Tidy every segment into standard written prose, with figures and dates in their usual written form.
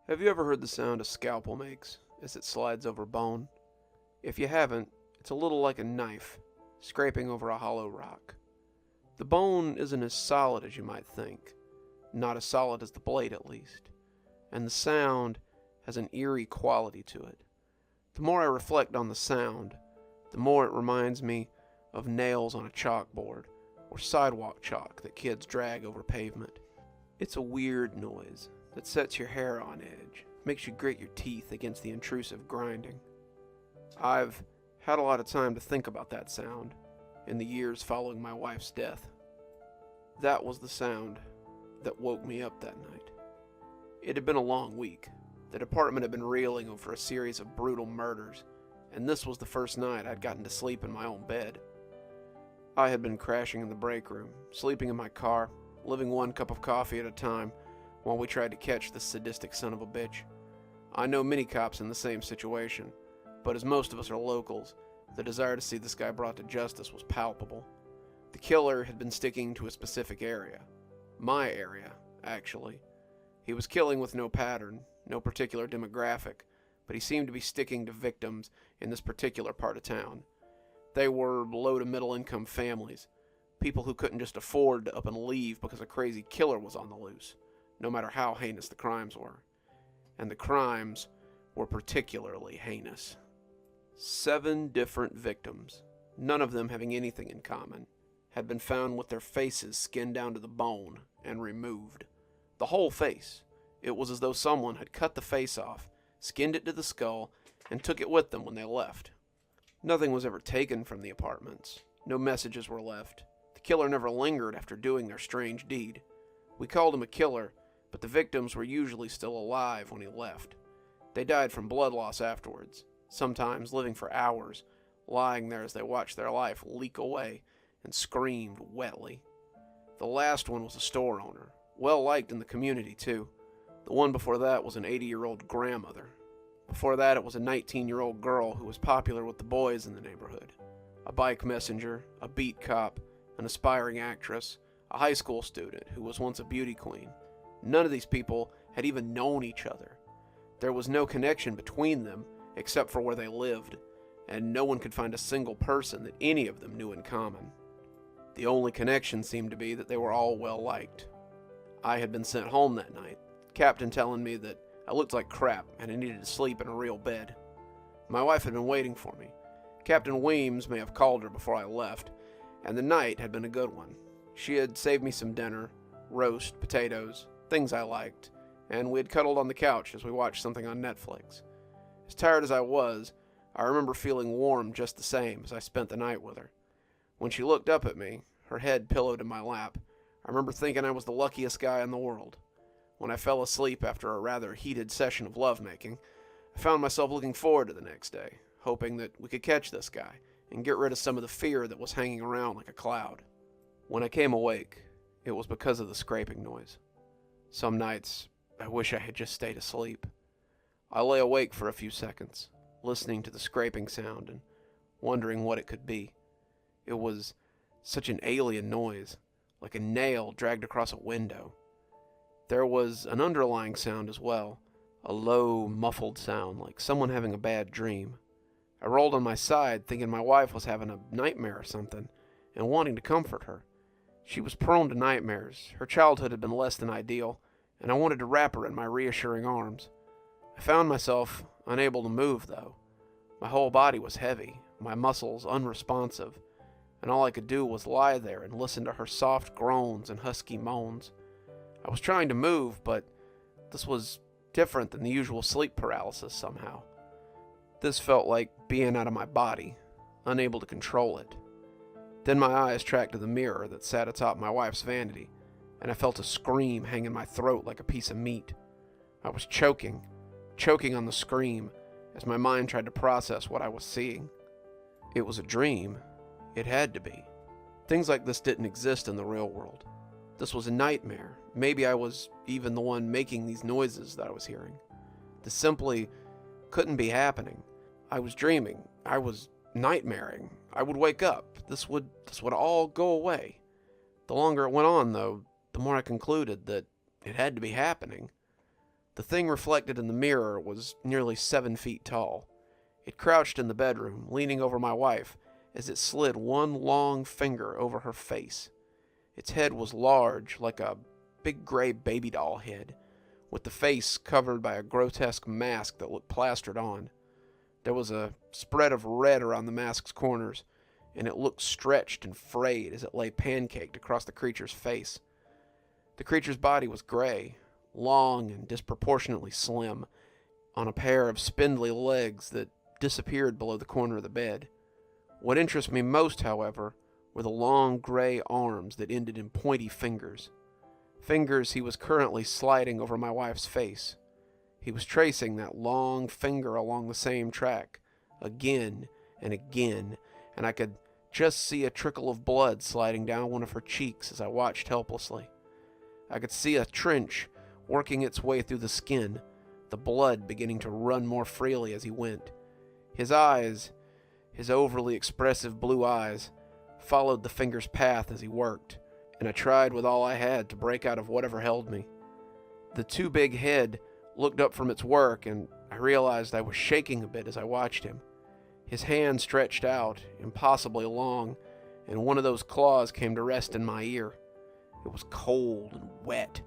Have you ever heard the sound a scalpel makes as it slides over bone? If you haven't, it's a little like a knife scraping over a hollow rock. The bone isn't as solid as you might think, not as solid as the blade at least, and the sound has an eerie quality to it. The more I reflect on the sound, the more it reminds me of nails on a chalkboard or sidewalk chalk that kids drag over pavement. It's a weird noise that sets your hair on edge, makes you grit your teeth against the intrusive grinding. I've had a lot of time to think about that sound in the years following my wife's death. That was the sound that woke me up that night. It had been a long week. The department had been reeling over a series of brutal murders, and this was the first night I'd gotten to sleep in my own bed. I had been crashing in the break room, sleeping in my car, living one cup of coffee at a time, while we tried to catch this sadistic son of a bitch. I know many cops in the same situation, but as most of us are locals, the desire to see this guy brought to justice was palpable. The killer had been sticking to a specific area. My area, actually. He was killing with no pattern, no particular demographic, but he seemed to be sticking to victims in this particular part of town. They were low to middle income families, people who couldn't just afford to up and leave because a crazy killer was on the loose, no matter how heinous the crimes were. And the crimes were particularly heinous. 7 different victims, none of them having anything in common, had been found with their faces skinned down to the bone and removed. The whole face. It was as though someone had cut the face off, skinned it to the skull, and took it with them when they left. Nothing was ever taken from the apartments. No messages were left. The killer never lingered after doing their strange deed. We called him a killer, but the victims were usually still alive when he left. They died from blood loss afterwards, sometimes living for hours, lying there as they watched their life leak away and screamed wetly. The last one was a store owner, well liked in the community too. The one before that was an 80-year-old grandmother. Before that it was a 19-year-old girl who was popular with the boys in the neighborhood. A bike messenger, a beat cop, an aspiring actress, a high school student who was once a beauty queen. None of these people had even known each other. There was no connection between them except for where they lived, and no one could find a single person that any of them knew in common. The only connection seemed to be that they were all well liked. I had been sent home that night, Captain telling me that I looked like crap and I needed to sleep in a real bed. My wife had been waiting for me. Captain Weems may have called her before I left, and the night had been a good one. She had saved me some dinner, roast, potatoes, things I liked, and we had cuddled on the couch as we watched something on Netflix. As tired as I was, I remember feeling warm just the same as I spent the night with her. When she looked up at me, her head pillowed in my lap, I remember thinking I was the luckiest guy in the world. When I fell asleep after a rather heated session of lovemaking, I found myself looking forward to the next day, hoping that we could catch this guy and get rid of some of the fear that was hanging around like a cloud. When I came awake, it was because of the scraping noise. Some nights, I wish I had just stayed asleep. I lay awake for a few seconds, listening to the scraping sound and wondering what it could be. It was such an alien noise, like a nail dragged across a window. There was an underlying sound as well, a low, muffled sound like someone having a bad dream. I rolled on my side, thinking my wife was having a nightmare or something, and wanting to comfort her. She was prone to nightmares. Her childhood had been less than ideal, and I wanted to wrap her in my reassuring arms. I found myself unable to move, though. My whole body was heavy, my muscles unresponsive, and all I could do was lie there and listen to her soft groans and husky moans. I was trying to move, but this was different than the usual sleep paralysis somehow. This felt like being out of my body, unable to control it. Then my eyes tracked to the mirror that sat atop my wife's vanity, and I felt a scream hang in my throat like a piece of meat. I was choking on the scream as my mind tried to process what I was seeing. It was a dream. It had to be. Things like this didn't exist in the real world. This was a nightmare. Maybe I was even the one making these noises that I was hearing. This simply couldn't be happening. I was dreaming. I was nightmaring. I would wake up. This would all go away. The longer it went on, though, the more I concluded that it had to be happening. The thing reflected in the mirror was nearly 7 feet tall. It crouched in the bedroom, leaning over my wife, as it slid one long finger over her face. Its head was large, like a big gray baby doll head, with the face covered by a grotesque mask that looked plastered on. There was a spread of red around the mask's corners, and it looked stretched and frayed as it lay pancaked across the creature's face. The creature's body was gray, long and disproportionately slim, on a pair of spindly legs that disappeared below the corner of the bed. What interested me most, however, were the long gray arms that ended in pointy fingers. Fingers he was currently sliding over my wife's face. He was tracing that long finger along the same track, again and again, and I could just see a trickle of blood sliding down one of her cheeks as I watched helplessly. I could see a trench working its way through the skin, the blood beginning to run more freely as he went. His eyes, his overly expressive blue eyes, followed the finger's path as he worked, and I tried with all I had to break out of whatever held me. The too big head looked up from its work, and I realized I was shaking a bit as I watched him. His hand stretched out, impossibly long, and one of those claws came to rest in my ear. It was cold and wet,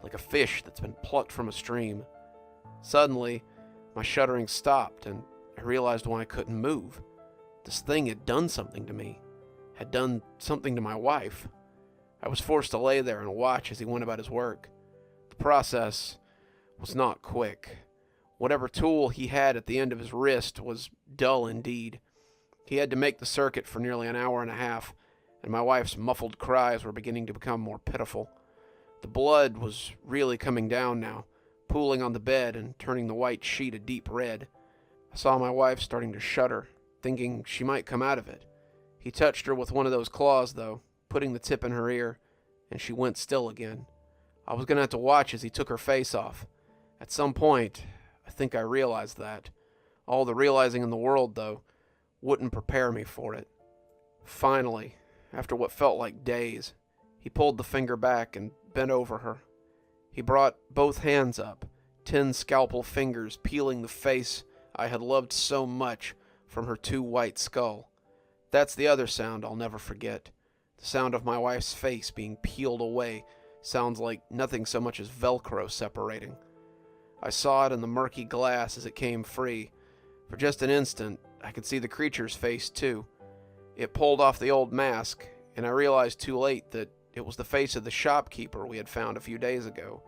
like a fish that's been plucked from a stream. Suddenly, my shuddering stopped, and I realized why I couldn't move. This thing had done something to me, had done something to my wife. I was forced to lay there and watch as he went about his work. The process was not quick. Whatever tool he had at the end of his wrist was dull indeed. He had to make the circuit for nearly an hour and a half, and my wife's muffled cries were beginning to become more pitiful. The blood was really coming down now, pooling on the bed and turning the white sheet a deep red. I saw my wife starting to shudder, thinking she might come out of it. He touched her with one of those claws, though, putting the tip in her ear, and she went still again. I was going to have to watch as he took her face off. At some point, I think I realized that. All the realizing in the world, though, wouldn't prepare me for it. Finally, after what felt like days, he pulled the finger back and bent over her. He brought both hands up, 10 scalpel fingers peeling the face I had loved so much from her too white skull. That's the other sound I'll never forget. The sound of my wife's face being peeled away sounds like nothing so much as Velcro separating. I saw it in the murky glass as it came free. For just an instant, I could see the creature's face too. It pulled off the old mask, and I realized too late that it was the face of the shopkeeper we had found a few days ago.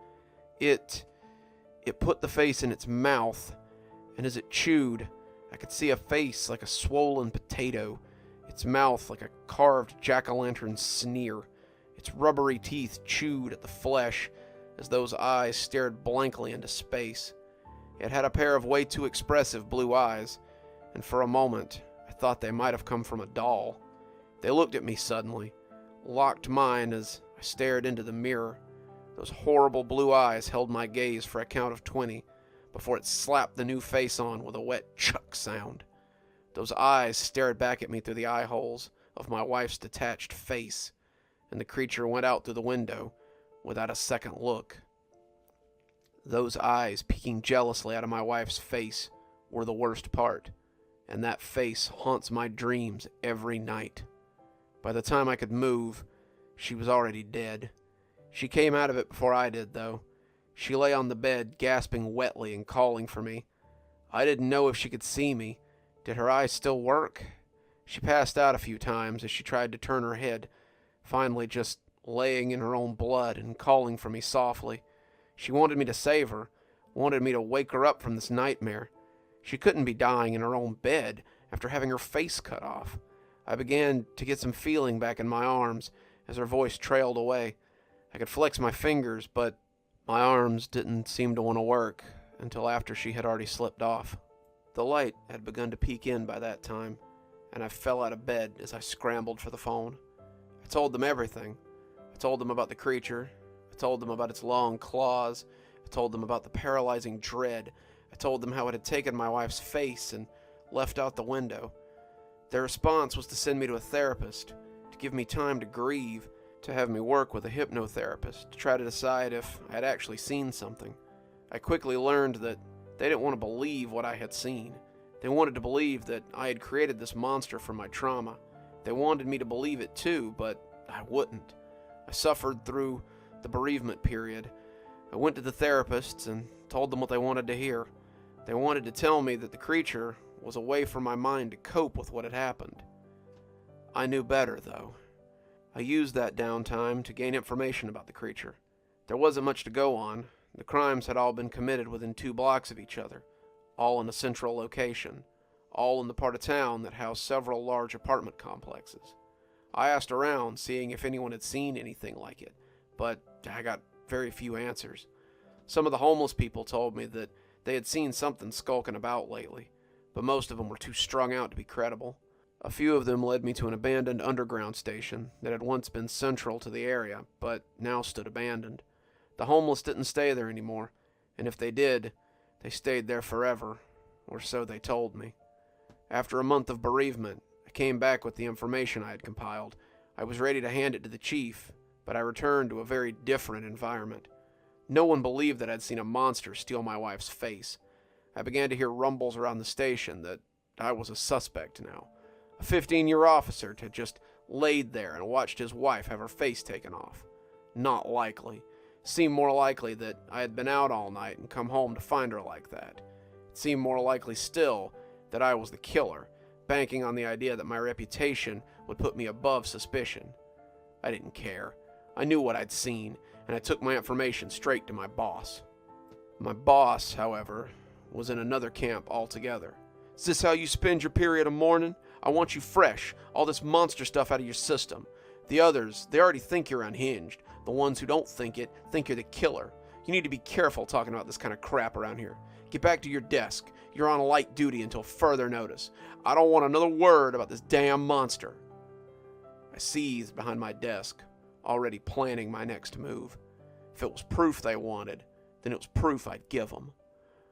It put the face in its mouth, and as it chewed, I could see a face like a swollen potato, its mouth like a carved jack-o'-lantern sneer. Its rubbery teeth chewed at the flesh as those eyes stared blankly into space. It had a pair of way too expressive blue eyes, and for a moment I thought they might have come from a doll. They looked at me suddenly, locked mine as I stared into the mirror. Those horrible blue eyes held my gaze for a count of 20 before it slapped the new face on with a wet chuck sound. Those eyes stared back at me through the eye holes of my wife's detached face, and the creature went out through the window without a second look. Those eyes peeking jealously out of my wife's face were the worst part, and that face haunts my dreams every night. By the time I could move, she was already dead. She came out of it before I did, though. She lay on the bed, gasping wetly and calling for me. I didn't know if she could see me. Did her eyes still work? She passed out a few times as she tried to turn her head, finally just laying in her own blood and calling for me softly. She wanted me to save her, wanted me to wake her up from this nightmare. She couldn't be dying in her own bed after having her face cut off. I began to get some feeling back in my arms as her voice trailed away. I could flex my fingers, but my arms didn't seem to want to work until after she had already slipped off. The light had begun to peek in by that time, and I fell out of bed as I scrambled for the phone. I told them everything. I told them about the creature. I told them about its long claws. I told them about the paralyzing dread. I told them how it had taken my wife's face and left out the window. Their response was to send me to a therapist, to give me time to grieve, to have me work with a hypnotherapist, to try to decide if I had actually seen something. I quickly learned that they didn't want to believe what I had seen. They wanted to believe that I had created this monster from my trauma. They wanted me to believe it too, but I wouldn't. I suffered through the bereavement period. I went to the therapists and told them what they wanted to hear. They wanted to tell me that the creature was a way for my mind to cope with what had happened. I knew better, though. I used that downtime to gain information about the creature. There wasn't much to go on. The crimes had all been committed within 2 blocks of each other, all in a central location, all in the part of town that housed several large apartment complexes. I asked around, seeing if anyone had seen anything like it, but I got very few answers. Some of the homeless people told me that they had seen something skulking about lately, but most of them were too strung out to be credible. A few of them led me to an abandoned underground station that had once been central to the area, but now stood abandoned. The homeless didn't stay there anymore, and if they did, they stayed there forever, or so they told me. After a month of bereavement, I came back with the information I had compiled. I was ready to hand it to the chief, but I returned to a very different environment. No one believed that I'd seen a monster steal my wife's face. I began to hear rumbles around the station that I was a suspect now. A 15-year officer had just laid there and watched his wife have her face taken off. Not likely. Seemed more likely that I had been out all night and come home to find her like that. It seemed more likely still that I was the killer, banking on the idea that my reputation would put me above suspicion. I didn't care. I knew what I'd seen, and I took my information straight to my boss. My boss, however, was in another camp altogether. Is this how you spend your period of mourning? I want you fresh, all this monster stuff out of your system. The others, they already think you're unhinged. The ones who don't think it, think you're the killer. You need to be careful talking about this kind of crap around here. Get back to your desk. You're on light duty until further notice. I don't want another word about this damn monster. I seethed behind my desk, already planning my next move. If it was proof they wanted, then it was proof I'd give them.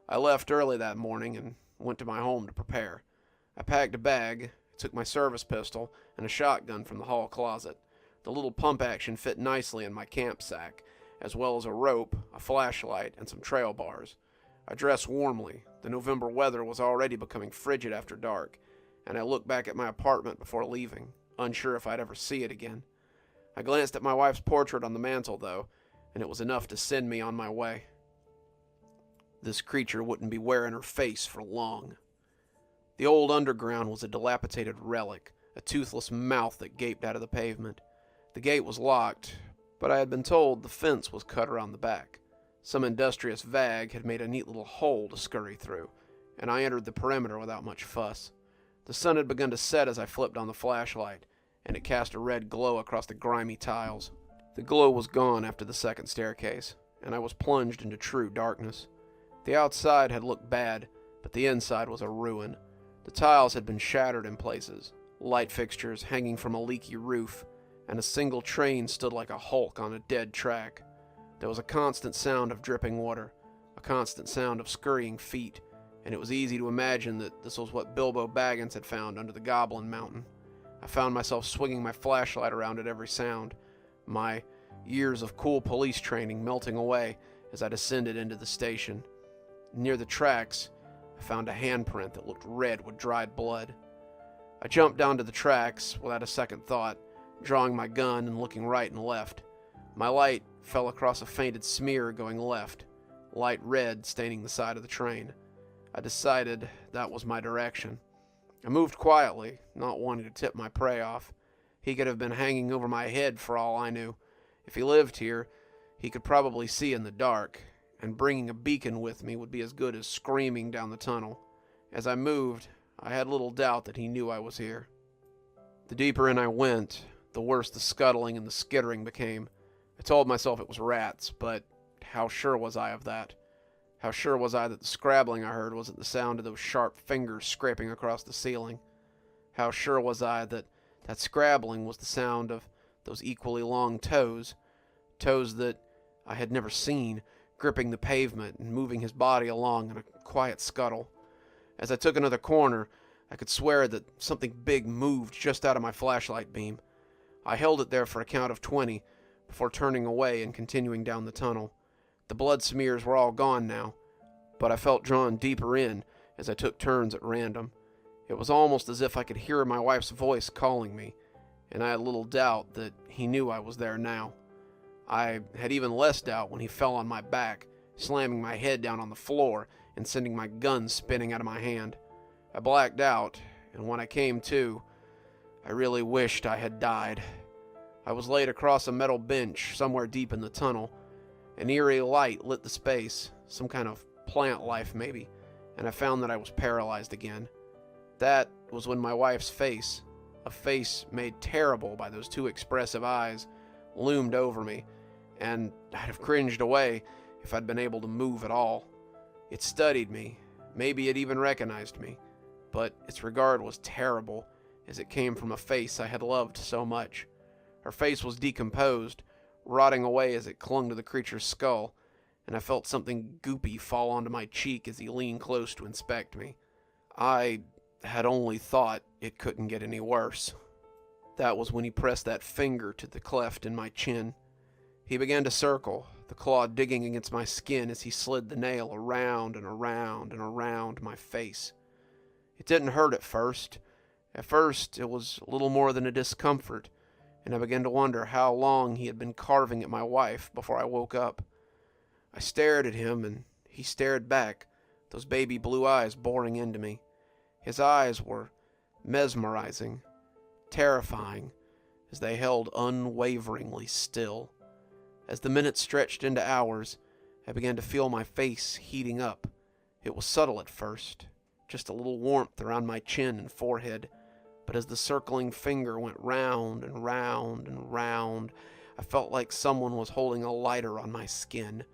I left early that morning and went to my home to prepare. I packed a bag, took my service pistol, and a shotgun from the hall closet. The little pump action fit nicely in my camp sack, as well as a rope, a flashlight, and some trail bars. I dressed warmly. The November weather was already becoming frigid after dark, and I looked back at my apartment before leaving, unsure if I'd ever see it again. I glanced at my wife's portrait on the mantel, though, and it was enough to send me on my way. This creature wouldn't be wearing her face for long. The old underground was a dilapidated relic, a toothless mouth that gaped out of the pavement. The gate was locked, but I had been told the fence was cut around the back. Some industrious vag had made a neat little hole to scurry through, and I entered the perimeter without much fuss. The sun had begun to set as I flipped on the flashlight, and it cast a red glow across the grimy tiles. The glow was gone after the second staircase, and I was plunged into true darkness. The outside had looked bad, but the inside was a ruin. The tiles had been shattered in places, light fixtures hanging from a leaky roof, and a single train stood like a hulk on a dead track. There was a constant sound of dripping water, a constant sound of scurrying feet, and it was easy to imagine that this was what Bilbo Baggins had found under the Goblin Mountain. I found myself swinging my flashlight around at every sound, my years of cool police training melting away as I descended into the station. Near the tracks, I found a handprint that looked red with dried blood. I jumped down to the tracks without a second thought, drawing my gun and looking right and left. My light fell across a fainted smear going left, light red staining the side of the train. I decided that was my direction. I moved quietly, not wanting to tip my prey off. He could have been hanging over my head for all I knew. If he lived here, he could probably see in the dark, and bringing a beacon with me would be as good as screaming down the tunnel. As I moved, I had little doubt that he knew I was here. The deeper in I went, the worse the scuttling and the skittering became. I told myself it was rats, but how sure was I of that? How sure was I that the scrabbling I heard wasn't the sound of those sharp fingers scraping across the ceiling? How sure was I that that scrabbling was the sound of those equally long toes, toes that I had never seen, gripping the pavement and moving his body along in a quiet scuttle? As I took another corner, I could swear that something big moved just out of my flashlight beam. I held it there for a count of 20 before turning away and continuing down the tunnel. The blood smears were all gone now, but I felt drawn deeper in as I took turns at random. It was almost as if I could hear my wife's voice calling me, and I had little doubt that he knew I was there now. I had even less doubt when he fell on my back, slamming my head down on the floor and sending my gun spinning out of my hand. I blacked out, and when I came to, I really wished I had died. I was laid across a metal bench somewhere deep in the tunnel. An eerie light lit the space, some kind of plant life maybe, and I found that I was paralyzed again. That was when my wife's face, a face made terrible by those two expressive eyes, loomed over me, and I'd have cringed away if I'd been able to move at all. It studied me, maybe it even recognized me, but its regard was terrible, as it came from a face I had loved so much. Her face was decomposed, rotting away as it clung to the creature's skull, and I felt something goopy fall onto my cheek as he leaned close to inspect me. I had only thought it couldn't get any worse. That was when he pressed that finger to the cleft in my chin. He began to circle, the claw digging against my skin as he slid the nail around and around and around my face. It didn't hurt at first. At first, it was little more than a discomfort, and I began to wonder how long he had been carving at my wife before I woke up. I stared at him, and he stared back, those baby blue eyes boring into me. His eyes were mesmerizing, terrifying, as they held unwaveringly still. As the minutes stretched into hours, I began to feel my face heating up. It was subtle at first, just a little warmth around my chin and forehead, but as the circling finger went round and round and round, I felt like someone was holding a lighter on my skin.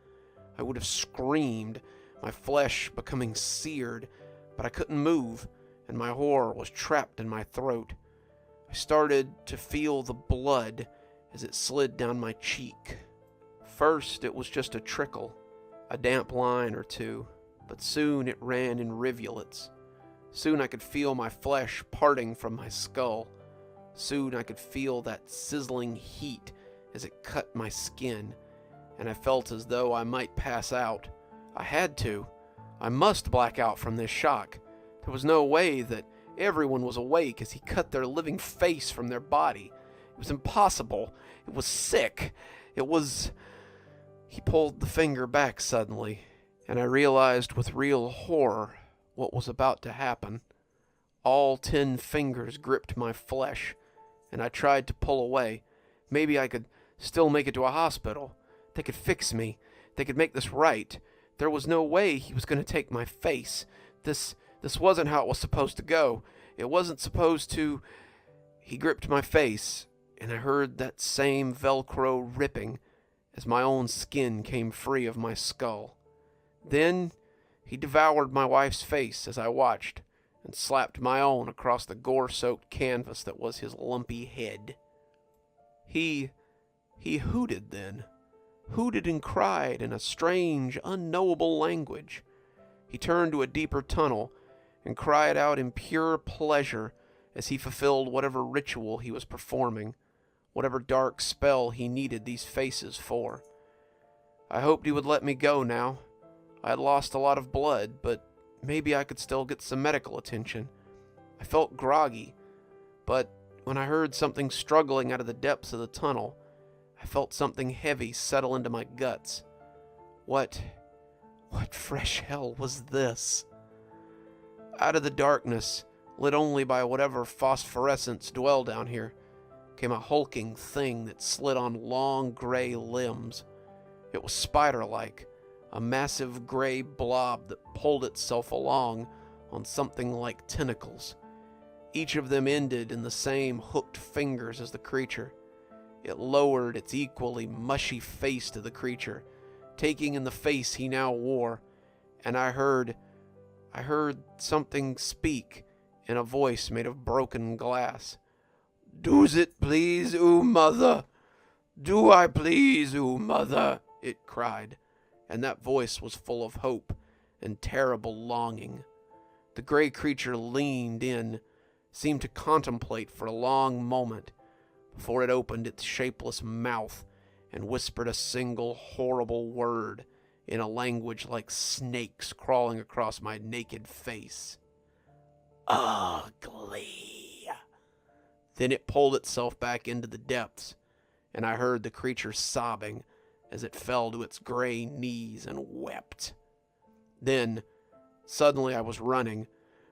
I would have screamed, my flesh becoming seared, but I couldn't move, and my horror was trapped in my throat. I started to feel the blood as it slid down my cheek. First, it was just a trickle, a damp line or two, but soon it ran in rivulets. Soon I could feel my flesh parting from my skull. Soon I could feel that sizzling heat as it cut my skin, and I felt as though I might pass out. I had to. I must black out from this shock. There was no way that everyone was awake as he cut their living face from their body. It was impossible. It was sick. It was... He pulled the finger back suddenly, and I realized with real horror what was about to happen. All 10 fingers gripped my flesh, and I tried to pull away. Maybe I could still make it to a hospital. They could fix me. They could make this right. There was no way he was going to take my face. This wasn't how it was supposed to go. It wasn't supposed to... He gripped my face, and I heard that same Velcro ripping as my own skin came free of my skull. Then he devoured my wife's face as I watched, and slapped my own across the gore-soaked canvas that was his lumpy head. He hooted then. Hooted and cried in a strange, unknowable language. He turned to a deeper tunnel and cried out in pure pleasure as he fulfilled whatever ritual he was performing, whatever dark spell he needed these faces for. I hoped he would let me go now. I had lost a lot of blood, but maybe I could still get some medical attention. I felt groggy, but when I heard something struggling out of the depths of the tunnel, I felt something heavy settle into my guts. What fresh hell was this? Out of the darkness, lit only by whatever phosphorescence dwelled down here, came a hulking thing that slid on long gray limbs. It was spider-like, a massive gray blob that pulled itself along on something like tentacles. Each of them ended in the same hooked fingers as the creature. It lowered its equally mushy face to the creature, taking in the face he now wore, and I heard something speak in a voice made of broken glass. "Do's it please, oo mother? Do I please, oo mother?" it cried, and that voice was full of hope and terrible longing. The gray creature leaned in, seemed to contemplate for a long moment, before it opened its shapeless mouth and whispered a single horrible word in a language like snakes crawling across my naked face. Ugly. Then it pulled itself back into the depths, and I heard the creature sobbing as it fell to its gray knees and wept. Then, suddenly I was running.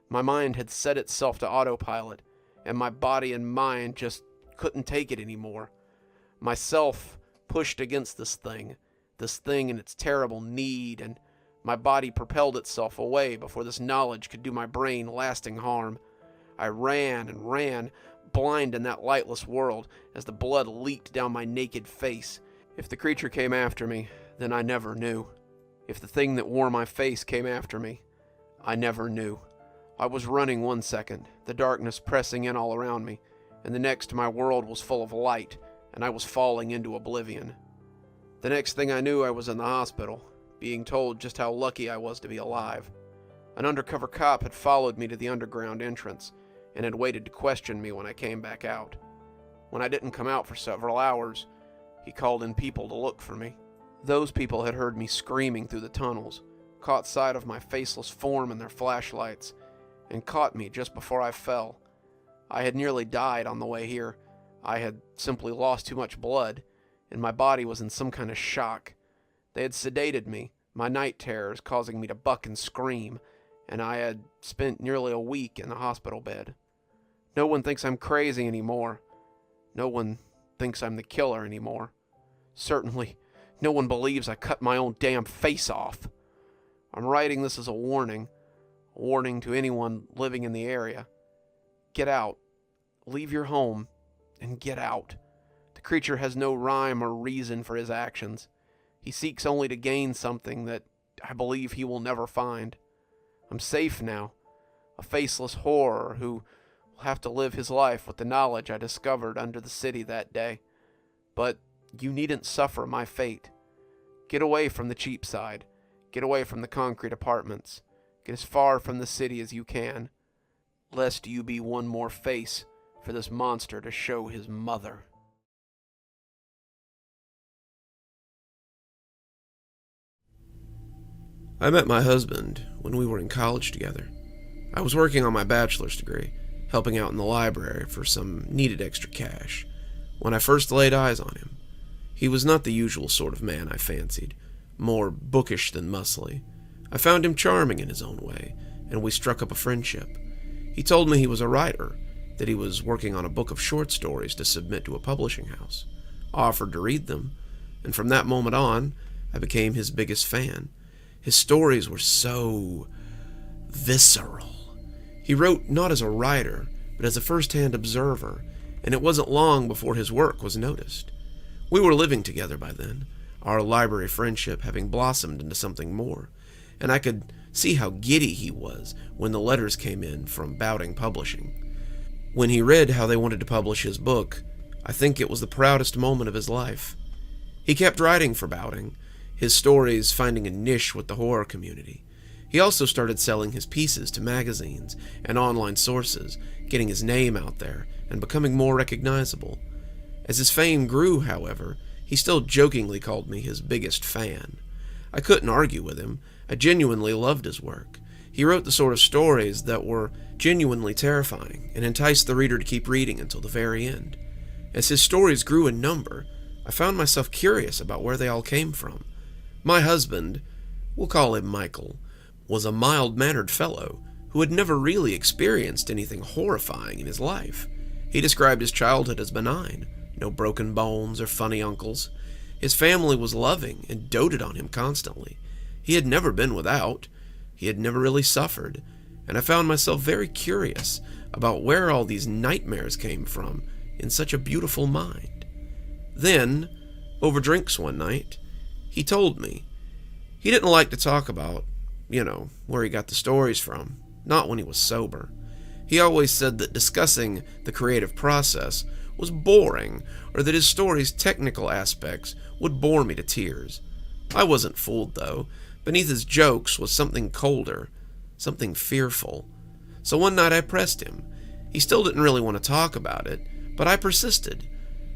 My mind had set itself to autopilot, and my body and mind just couldn't take it anymore. Myself pushed against this thing in its terrible need, and my body propelled itself away before this knowledge could do my brain lasting harm. I ran and ran, blind in that lightless world, as the blood leaked down my naked face. If the creature came after me, then I never knew. If the thing that wore my face came after me, I never knew. I was running 1 second, the darkness pressing in all around me, and the next my world was full of light, and I was falling into oblivion. The next thing I knew, I was in the hospital, being told just how lucky I was to be alive. An undercover cop had followed me to the underground entrance, and had waited to question me when I came back out. When I didn't come out for several hours, he called in people to look for me. Those people had heard me screaming through the tunnels, caught sight of my faceless form in their flashlights, and caught me just before I fell. I had nearly died on the way here. I had simply lost too much blood, and my body was in some kind of shock. They had sedated me, my night terrors causing me to buck and scream, and I had spent nearly a week in the hospital bed. No one thinks I'm crazy anymore. No one thinks I'm the killer anymore. Certainly, no one believes I cut my own damn face off. I'm writing this as a warning to anyone living in the area. Get out. Leave your home, and get out. The creature has no rhyme or reason for his actions. He seeks only to gain something that I believe he will never find. I'm safe now, a faceless horror who will have to live his life with the knowledge I discovered under the city that day. But you needn't suffer my fate. Get away from the Cheapside. Get away from the concrete apartments. Get as far from the city as you can, lest you be one more face for this monster to show his mother. I met my husband when we were in college together. I was working on my bachelor's degree, helping out in the library for some needed extra cash, when I first laid eyes on him. He was not the usual sort of man I fancied, more bookish than muscly. I found him charming in his own way, and we struck up a friendship. He told me he was a writer, that he was working on a book of short stories to submit to a publishing house. I offered to read them, and from that moment on, I became his biggest fan. His stories were so visceral. He wrote not as a writer, but as a first-hand observer, and it wasn't long before his work was noticed. We were living together by then, our library friendship having blossomed into something more, and I could see how giddy he was when the letters came in from Bowding Publishing. When he read how they wanted to publish his book, I think it was the proudest moment of his life. He kept writing for Bowding, his stories finding a niche with the horror community. He also started selling his pieces to magazines and online sources, getting his name out there and becoming more recognizable. As his fame grew, however, he still jokingly called me his biggest fan. I couldn't argue with him. I genuinely loved his work. He wrote the sort of stories that were genuinely terrifying and enticed the reader to keep reading until the very end. As his stories grew in number, I found myself curious about where they all came from. My husband, we'll call him Michael, was a mild-mannered fellow who had never really experienced anything horrifying in his life. He described his childhood as benign, no broken bones or funny uncles. His family was loving and doted on him constantly. He had never been without. He had never really suffered, and I found myself very curious about where all these nightmares came from in such a beautiful mind. Then, over drinks one night, he told me. He didn't like to talk about, where he got the stories from, not when he was sober. He always said that discussing the creative process was boring, or that his story's technical aspects would bore me to tears. I wasn't fooled, though. Beneath his jokes was something colder, something fearful. So one night I pressed him. He still didn't really want to talk about it, but I persisted.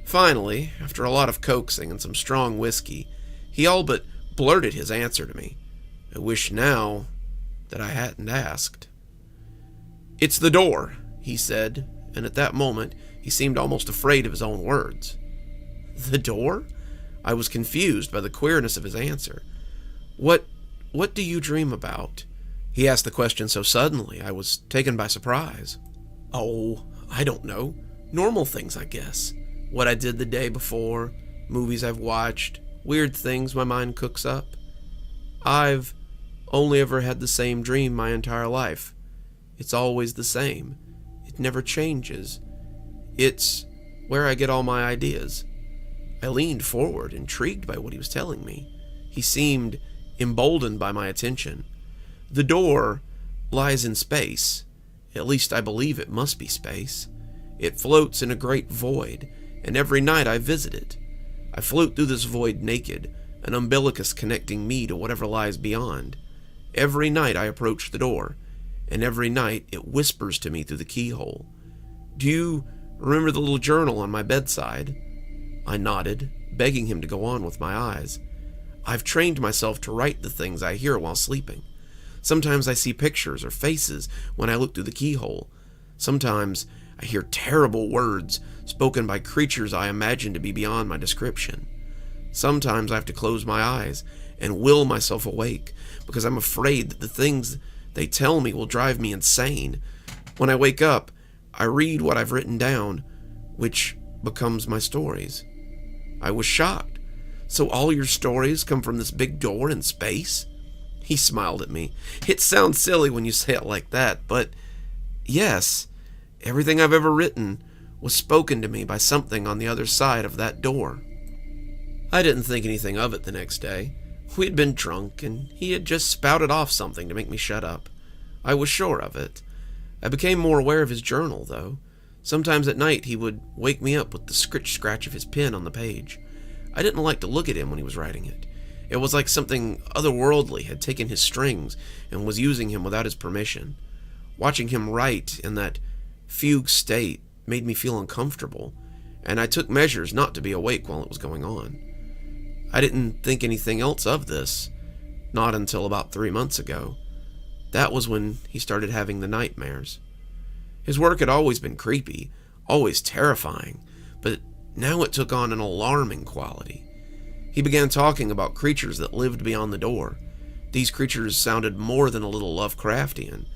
Finally, after a lot of coaxing and some strong whiskey, he all but blurted his answer to me. I wish now that I hadn't asked. "It's the door," he said, and at that moment he seemed almost afraid of his own words. "The door?" I was confused by the queerness of his answer. What do you dream about?" He asked the question so suddenly, I was taken by surprise. "Oh, I don't know. Normal things, I guess. What I did the day before, movies I've watched, weird things my mind cooks up. I've only ever had the same dream my entire life. It's always the same. It never changes. It's where I get all my ideas." I leaned forward, intrigued by what he was telling me. He seemed emboldened by my attention. "The door lies in space. At least I believe it must be space. It floats in a great void, and every night I visit it. I float through this void naked, an umbilicus connecting me to whatever lies beyond. Every night I approach the door, and every night it whispers to me through the keyhole. Do you remember the little journal on my bedside?" I nodded, begging him to go on with my eyes. "I've trained myself to write the things I hear while sleeping. Sometimes I see pictures or faces when I look through the keyhole. Sometimes I hear terrible words spoken by creatures I imagine to be beyond my description. Sometimes I have to close my eyes and will myself awake because I'm afraid that the things they tell me will drive me insane. When I wake up, I read what I've written down, which becomes my stories." I was shocked. "So all your stories come from this big door in space?" He smiled at me. "It sounds silly when you say it like that, but yes, everything I've ever written was spoken to me by something on the other side of that door." I didn't think anything of it the next day. We'd been drunk, and he had just spouted off something to make me shut up. I was sure of it. I became more aware of his journal, though. Sometimes at night he would wake me up with the scratch of his pen on the page. I didn't like to look at him when he was writing it. It was like something otherworldly had taken his strings and was using him without his permission. Watching him write in that fugue state made me feel uncomfortable, and I took measures not to be awake while it was going on. I didn't think anything else of this, not until about 3 months ago. That was when he started having the nightmares. His work had always been creepy, always terrifying, but now it took on an alarming quality. He began talking about creatures that lived beyond the door. These creatures sounded more than a little Lovecraftian,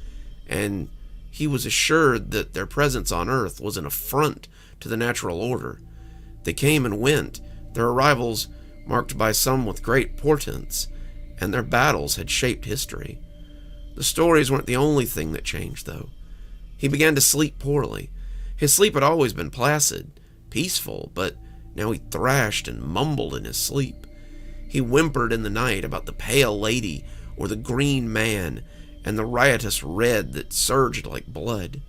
and he was assured that their presence on Earth was an affront to the natural order. They came and went, their arrivals marked by some with great portents, and their battles had shaped history. The stories weren't the only thing that changed, though. He began to sleep poorly. His sleep had always been placid, peaceful, but now he thrashed and mumbled in his sleep. He whimpered in the night about the pale lady or the green man and the riotous red that surged like blood.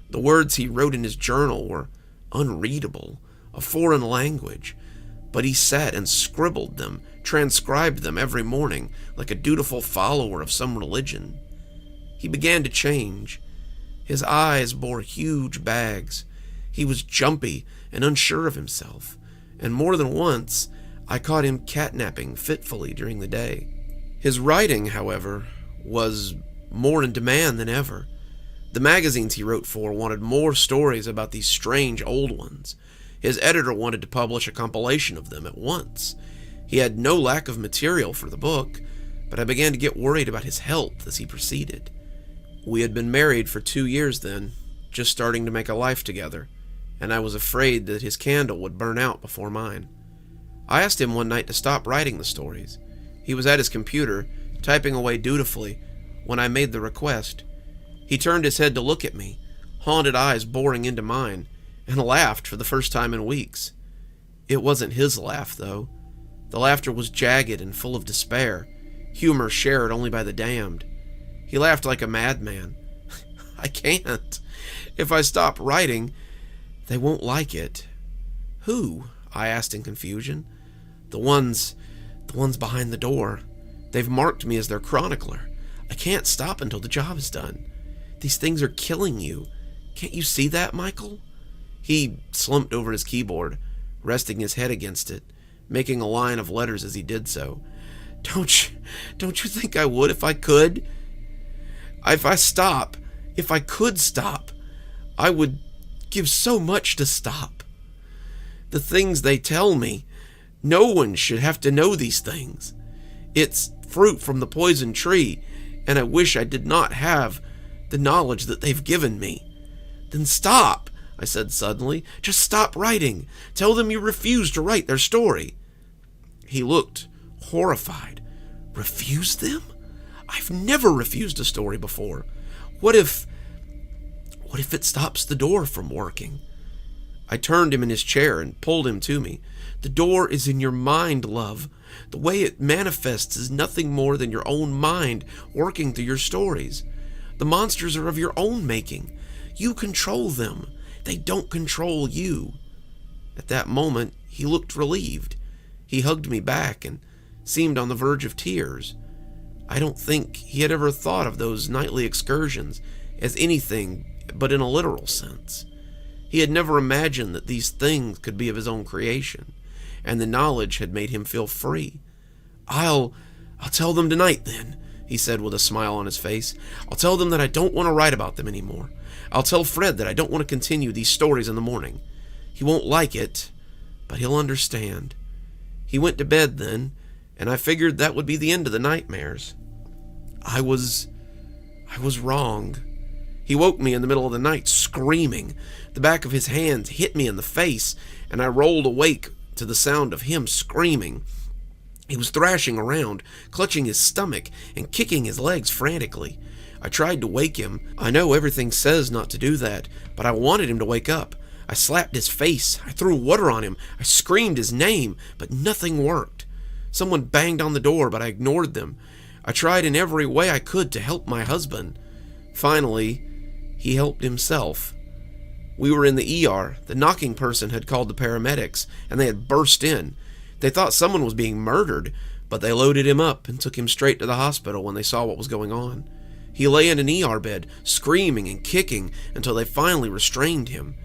The words he wrote in his journal were unreadable, a foreign language, but he sat and scribbled them, transcribed them every morning like a dutiful follower of some religion. He began to change. His eyes bore huge bags. He was jumpy and unsure of himself, and more than once I caught him catnapping fitfully during the day. His writing, however, was more in demand than ever. The magazines he wrote for wanted more stories about these strange old ones. His editor wanted to publish a compilation of them at once. He had no lack of material for the book, but I began to get worried about his health as he proceeded. We had been married for 2 years then, just starting to make a life together, and I was afraid that his candle would burn out before mine. I asked him one night to stop writing the stories. He was at his computer, typing away dutifully, when I made the request. He turned his head to look at me, haunted eyes boring into mine, and laughed for the first time in weeks. It wasn't his laugh, though. The laughter was jagged and full of despair, humor shared only by the damned. He laughed like a madman. "I can't. If I stop writing, they won't like it." "Who?" I asked in confusion. The ones behind the door. They've marked me as their chronicler. I can't stop until the job is done. These things are killing you. Can't you see that, Michael?" He slumped over his keyboard, resting his head against it, making a line of letters as he did so. Don't you think I would if I could? If I could stop, I would give so much to stop. The things they tell me, no one should have to know these things. It's fruit from the poison tree, and I wish I did not have the knowledge that they've given me. Then stop, I said suddenly. Just stop writing. Tell them you refuse to write their story. He looked horrified. Refuse them? I've never refused a story before. What if it stops the door from working? I turned him in his chair and pulled him to me. The door is in your mind, love. The way it manifests is nothing more than your own mind working through your stories. The monsters are of your own making. You control them. They don't control you. At that moment, he looked relieved. He hugged me back and seemed on the verge of tears. I don't think he had ever thought of those nightly excursions as anything but in a literal sense. He had never imagined that these things could be of his own creation, and the knowledge had made him feel free. I'll tell them tonight, then, he said with a smile on his face. I'll tell them that I don't want to write about them anymore. I'll tell Fred that I don't want to continue these stories in the morning. He won't like it, but he'll understand. He went to bed then, and I figured that would be the end of the nightmares. I was wrong. He woke me in the middle of the night, screaming. The back of his hand hit me in the face, and I rolled awake to the sound of him screaming. He was thrashing around, clutching his stomach and kicking his legs frantically. I tried to wake him. I know everything says not to do that, but I wanted him to wake up. I slapped his face. I threw water on him. I screamed his name, but nothing worked. Someone banged on the door, but I ignored them. I tried in every way I could to help my husband. Finally, he helped himself. We were in the ER. The knocking person had called the paramedics, and they had burst in. They thought someone was being murdered, but they loaded him up and took him straight to the hospital when they saw what was going on. He lay in an ER bed, screaming and kicking until they finally restrained him.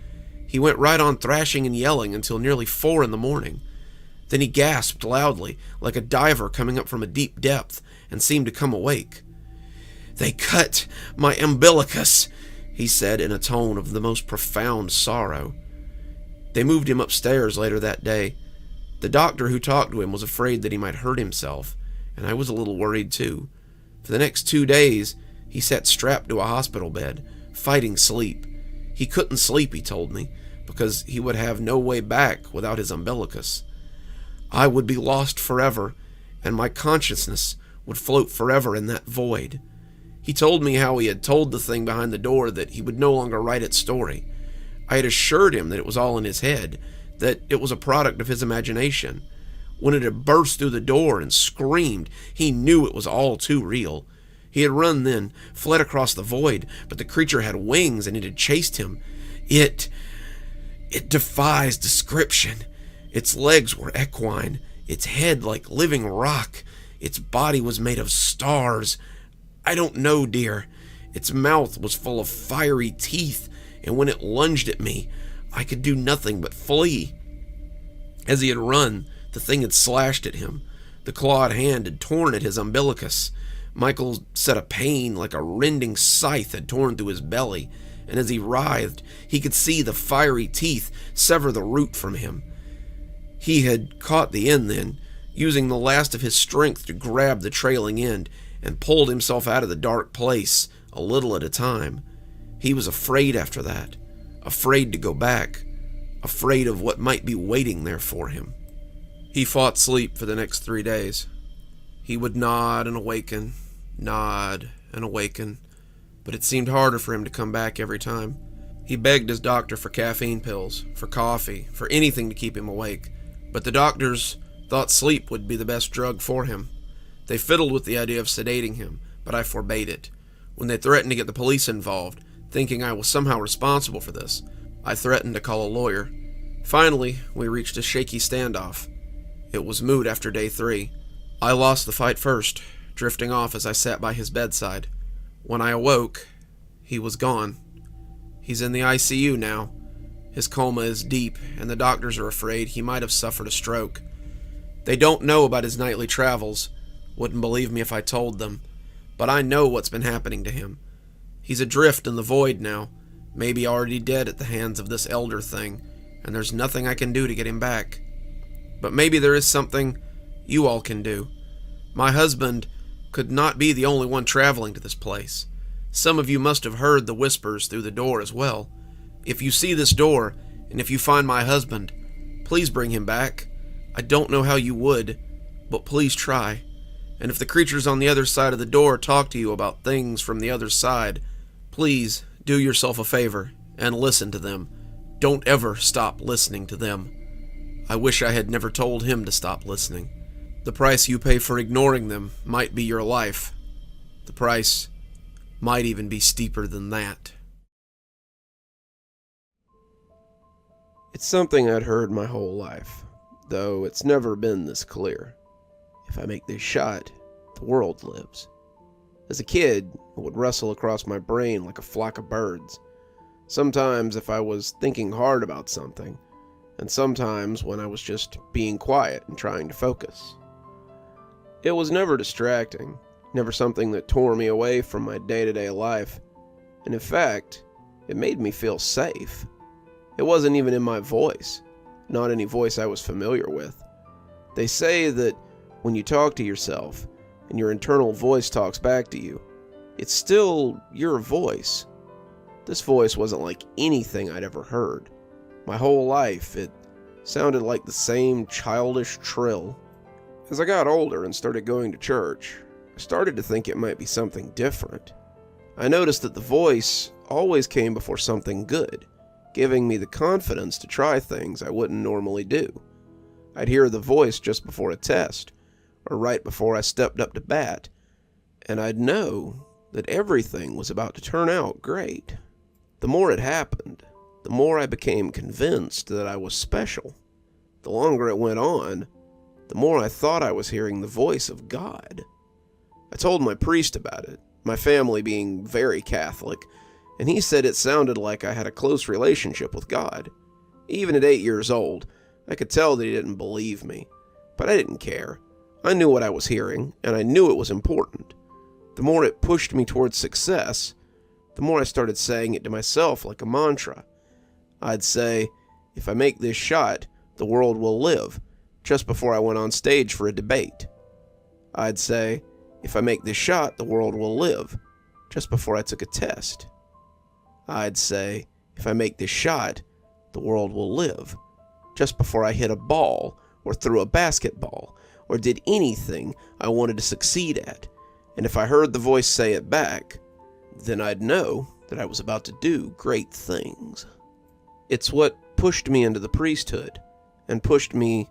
He went right on thrashing and yelling until nearly 4 a.m. Then he gasped loudly, like a diver coming up from a deep depth, and seemed to come awake. "They cut my umbilicus," he said in a tone of the most profound sorrow. They moved him upstairs later that day. The doctor who talked to him was afraid that he might hurt himself, and I was a little worried too. For the next 2 days, he sat strapped to a hospital bed, fighting sleep. He couldn't sleep, he told me, because he would have no way back without his umbilicus. I would be lost forever, and my consciousness would float forever in that void. He told me how he had told the thing behind the door that he would no longer write its story. I had assured him that it was all in his head, that it was a product of his imagination. When it had burst through the door and screamed, he knew it was all too real. He had run then, fled across the void, but the creature had wings and it had chased him. It defies description. Its legs were equine, its head like living rock. Its body was made of stars. I don't know, dear. Its mouth was full of fiery teeth, and when it lunged at me, I could do nothing but flee. As he had run, the thing had slashed at him. The clawed hand had torn at his umbilicus. Michael said a pain like a rending scythe had torn through his belly, and as he writhed, he could see the fiery teeth sever the root from him. He had caught the end then, using the last of his strength to grab the trailing end, and pulled himself out of the dark place, a little at a time. He was afraid after that, afraid to go back, afraid of what might be waiting there for him. He fought sleep for the next 3 days. He would nod and awaken, but it seemed harder for him to come back every time. He begged his doctor for caffeine pills, for coffee, for anything to keep him awake, but the doctors thought sleep would be the best drug for him. They fiddled with the idea of sedating him, but I forbade it. When they threatened to get the police involved, thinking I was somehow responsible for this, I threatened to call a lawyer. Finally, we reached a shaky standoff. It was moot after day 3. I lost the fight first, drifting off as I sat by his bedside. When I awoke, he was gone. He's in the ICU now. His coma is deep, and the doctors are afraid he might have suffered a stroke. They don't know about his nightly travels. wouldn't believe me if I told them, but I know what's been happening to him. He's adrift in the void now, maybe already dead at the hands of this elder thing, and there's nothing I can do to get him back. But maybe there is something you all can do. My husband could not be the only one traveling to this place. Some of you must have heard the whispers through the door as well. If you see this door, and if you find my husband, please bring him back. I don't know how you would, but please try. And if the creatures on the other side of the door talk to you about things from the other side, please do yourself a favor and listen to them. Don't ever stop listening to them. I wish I had never told him to stop listening. The price you pay for ignoring them might be your life. The price might even be steeper than that. It's something I'd heard my whole life, though it's never been this clear. If I make this shot, the world lives. As a kid, it would wrestle across my brain like a flock of birds. Sometimes if I was thinking hard about something, and sometimes when I was just being quiet and trying to focus. It was never distracting, never something that tore me away from my day-to-day life, and in fact, it made me feel safe. It wasn't even in my voice, not any voice I was familiar with. They say that when you talk to yourself, and your internal voice talks back to you, it's still your voice. This voice wasn't like anything I'd ever heard. My whole life, it sounded like the same childish trill. As I got older and started going to church, I started to think it might be something different. I noticed that the voice always came before something good, giving me the confidence to try things I wouldn't normally do. I'd hear the voice just before a test, or right before I stepped up to bat, and I'd know that everything was about to turn out great. The more it happened, the more I became convinced that I was special. The longer it went on, the more I thought I was hearing the voice of God. I told my priest about it, my family being very Catholic, and he said it sounded like I had a close relationship with God. Even at 8 years old, I could tell that he didn't believe me, but I didn't care. I knew what I was hearing, and I knew it was important. The more it pushed me towards success, the more I started saying it to myself like a mantra. I'd say, if I make this shot, the world will live, just before I went on stage for a debate. I'd say, if I make this shot, the world will live, just before I took a test. I'd say, if I make this shot, the world will live, just before I hit a ball, or threw a basketball, or did anything I wanted to succeed at. And if I heard the voice say it back, then I'd know that I was about to do great things. It's what pushed me into the priesthood, and pushed me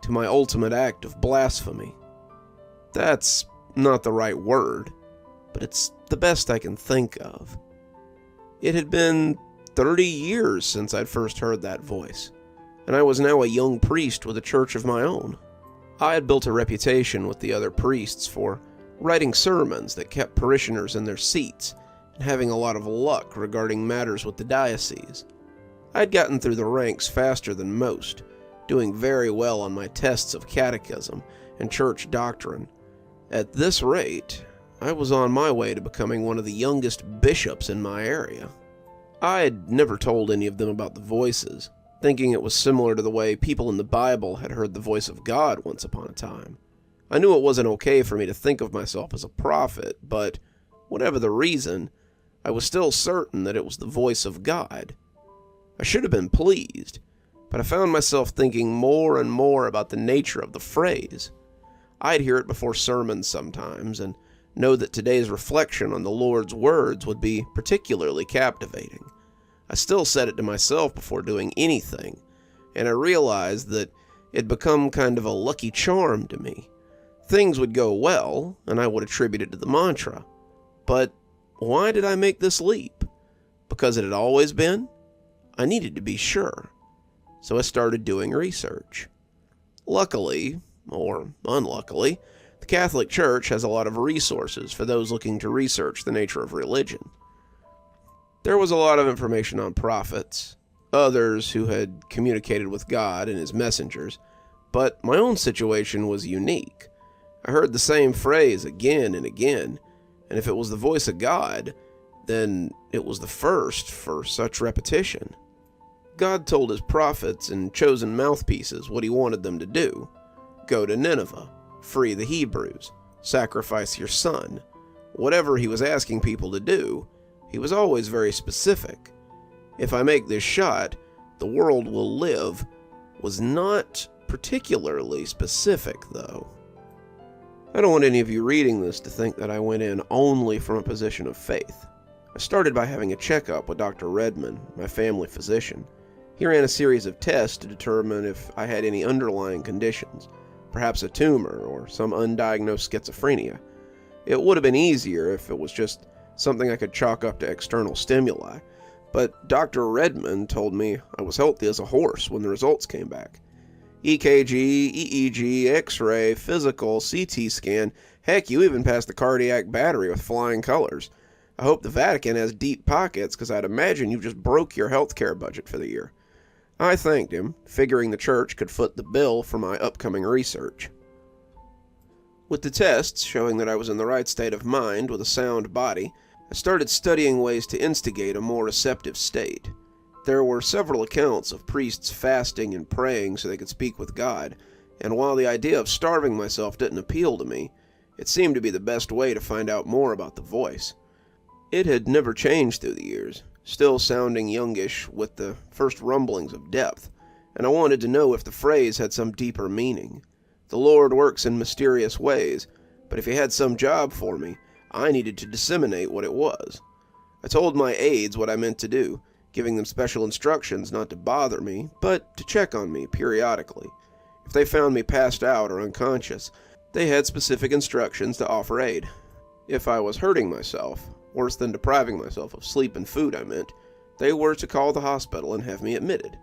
to my ultimate act of blasphemy. That's not the right word, but it's the best I can think of. It had been 30 years since I'd first heard that voice, and I was now a young priest with a church of my own. I had built a reputation with the other priests for writing sermons that kept parishioners in their seats and having a lot of luck regarding matters with the diocese. I'd gotten through the ranks faster than most, doing very well on my tests of catechism and church doctrine. At this rate, I was on my way to becoming one of the youngest bishops in my area. I had never told any of them about the voices, thinking it was similar to the way people in the Bible had heard the voice of God once upon a time. I knew it wasn't okay for me to think of myself as a prophet, but whatever the reason, I was still certain that it was the voice of God. I should have been pleased, but I found myself thinking more and more about the nature of the phrase. I'd hear it before sermons sometimes, and know that today's reflection on the Lord's words would be particularly captivating. I still said it to myself before doing anything, and I realized that it'd become kind of a lucky charm to me. Things would go well, and I would attribute it to the mantra. But why did I make this leap? Because it had always been? I needed to be sure. So I started doing research. Luckily, or unluckily, the Catholic Church has a lot of resources for those looking to research the nature of religion. There was a lot of information on prophets, others who had communicated with God and his messengers, but my own situation was unique. I heard the same phrase again and again, and if it was the voice of God, then it was the first for such repetition. God told his prophets and chosen mouthpieces what he wanted them to do. Go to Nineveh, free the Hebrews, sacrifice your son. Whatever he was asking people to do, he was always very specific. If I make this shot, the world will live was not particularly specific, though. I don't want any of you reading this to think that I went in only from a position of faith. I started by having a checkup with Dr. Redmond, my family physician. He ran a series of tests to determine if I had any underlying conditions, perhaps a tumor or some undiagnosed schizophrenia. It would have been easier if it was just something I could chalk up to external stimuli, but Dr. Redmond told me I was healthy as a horse when the results came back. EKG, EEG, X-ray, physical, CT scan, heck, you even passed the cardiac battery with flying colors. I hope the Vatican has deep pockets, because I'd imagine you just broke your healthcare budget for the year. I thanked him, figuring the church could foot the bill for my upcoming research. With the tests showing that I was in the right state of mind with a sound body, I started studying ways to instigate a more receptive state. There were several accounts of priests fasting and praying so they could speak with God, and while the idea of starving myself didn't appeal to me, it seemed to be the best way to find out more about the voice. It had never changed through the years, still sounding youngish with the first rumblings of depth, and I wanted to know if the phrase had some deeper meaning. The Lord works in mysterious ways, but if he had some job for me, I needed to disseminate what it was. I told my aides what I meant to do, giving them special instructions not to bother me, but to check on me periodically. If they found me passed out or unconscious, they had specific instructions to offer aid. If I was hurting myself, worse than depriving myself of sleep and food I meant, they were to call the hospital and have me admitted.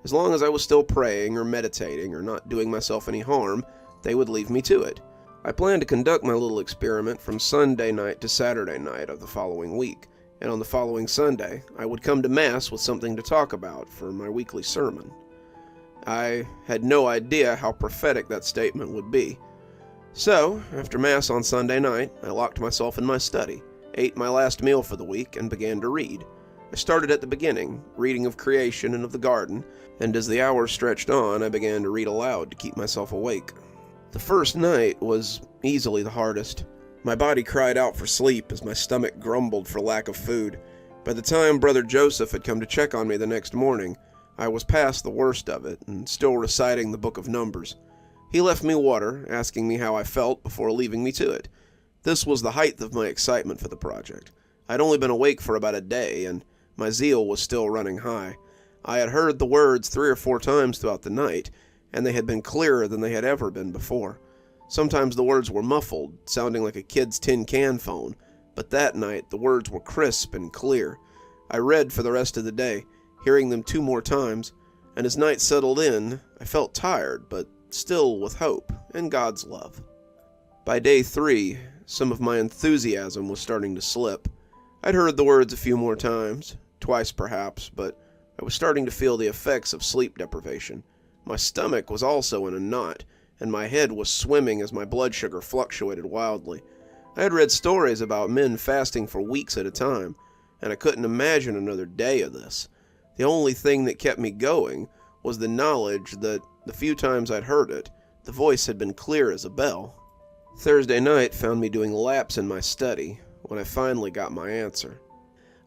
As long as I was still praying or meditating or not doing myself any harm, they would leave me to it. I planned to conduct my little experiment from Sunday night to Saturday night of the following week, and on the following Sunday, I would come to Mass with something to talk about for my weekly sermon. I had no idea how prophetic that statement would be. So, after Mass on Sunday night, I locked myself in my study, ate my last meal for the week, and began to read. I started at the beginning, reading of creation and of the garden, and as the hours stretched on, I began to read aloud to keep myself awake. The first night was easily the hardest. My body cried out for sleep as my stomach grumbled for lack of food. By the time Brother Joseph had come to check on me the next morning, I was past the worst of it and still reciting the book of Numbers. He left me water, asking me how I felt before leaving me to it. This was the height of my excitement for the project. I'd only been awake for about a day, and my zeal was still running high. I had heard the words 3 or 4 times throughout the night, and they had been clearer than they had ever been before. Sometimes the words were muffled, sounding like a kid's tin can phone, but that night the words were crisp and clear. I read for the rest of the day, hearing them 2 more times, and as night settled in, I felt tired, but still with hope and God's love. By day 3, some of my enthusiasm was starting to slip. I'd heard the words a few more times, twice perhaps, but I was starting to feel the effects of sleep deprivation. My stomach was also in a knot, and my head was swimming as my blood sugar fluctuated wildly. I had read stories about men fasting for weeks at a time, and I couldn't imagine another day of this. The only thing that kept me going was the knowledge that, the few times I'd heard it, the voice had been clear as a bell. Thursday night found me doing laps in my study when I finally got my answer.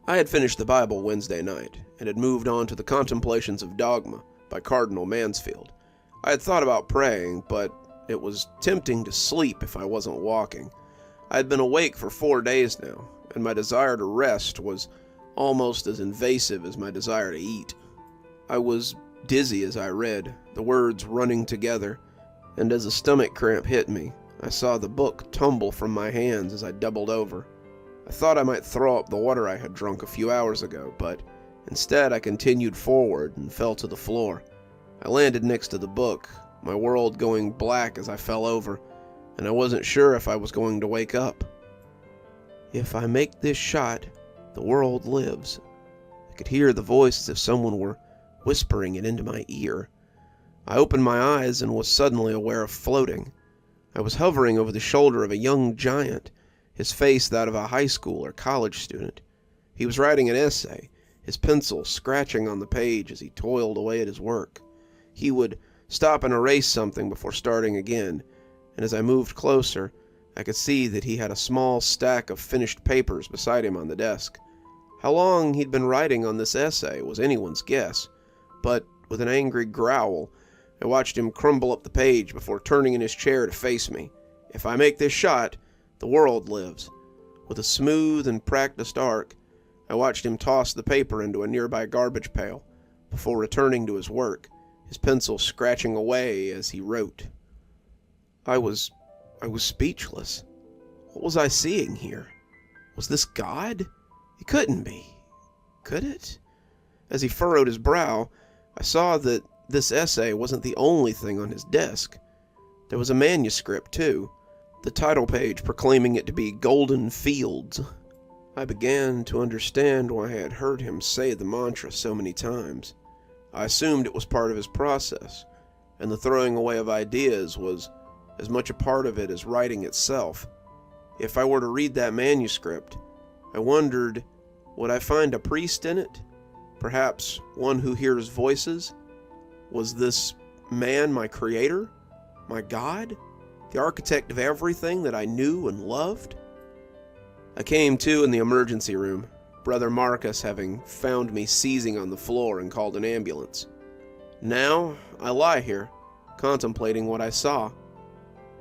I had finished the Bible Wednesday night, and had moved on to the Contemplations of Dogma by Cardinal Mansfield. I had thought about praying, but it was tempting to sleep if I wasn't walking. I had been awake for 4 days now, and my desire to rest was almost as invasive as my desire to eat. I was dizzy as I read, the words running together, and as a stomach cramp hit me, I saw the book tumble from my hands as I doubled over. I thought I might throw up the water I had drunk a few hours ago, but instead I continued forward and fell to the floor. I landed next to the book, my world going black as I fell over, and I wasn't sure if I was going to wake up. If I make this shot, the world lives. I could hear the voice as if someone were whispering it into my ear. I opened my eyes and was suddenly aware of floating. I was hovering over the shoulder of a young giant, his face that of a high school or college student. He was writing an essay, his pencil scratching on the page as he toiled away at his work. He would stop and erase something before starting again, and as I moved closer, I could see that he had a small stack of finished papers beside him on the desk. How long he'd been writing on this essay was anyone's guess, but with an angry growl, I watched him crumble up the page before turning in his chair to face me. If I make this shot, the world lives. With a smooth and practiced arc, I watched him toss the paper into a nearby garbage pail before returning to his work, his pencil scratching away as he wrote. I was speechless. What was I seeing here? Was this God? It couldn't be. Could it? As he furrowed his brow, I saw that this essay wasn't the only thing on his desk. There was a manuscript, too, the title page proclaiming it to be Golden Fields. I began to understand why I had heard him say the mantra so many times. I assumed it was part of his process, and the throwing away of ideas was as much a part of it as writing itself. If I were to read that manuscript, I wondered, would I find a priest in it? Perhaps one who hears voices? Was this man my creator? My God? The architect of everything that I knew and loved? I came to in the emergency room, Brother Marcus having found me seizing on the floor and called an ambulance. Now I lie here, contemplating what I saw.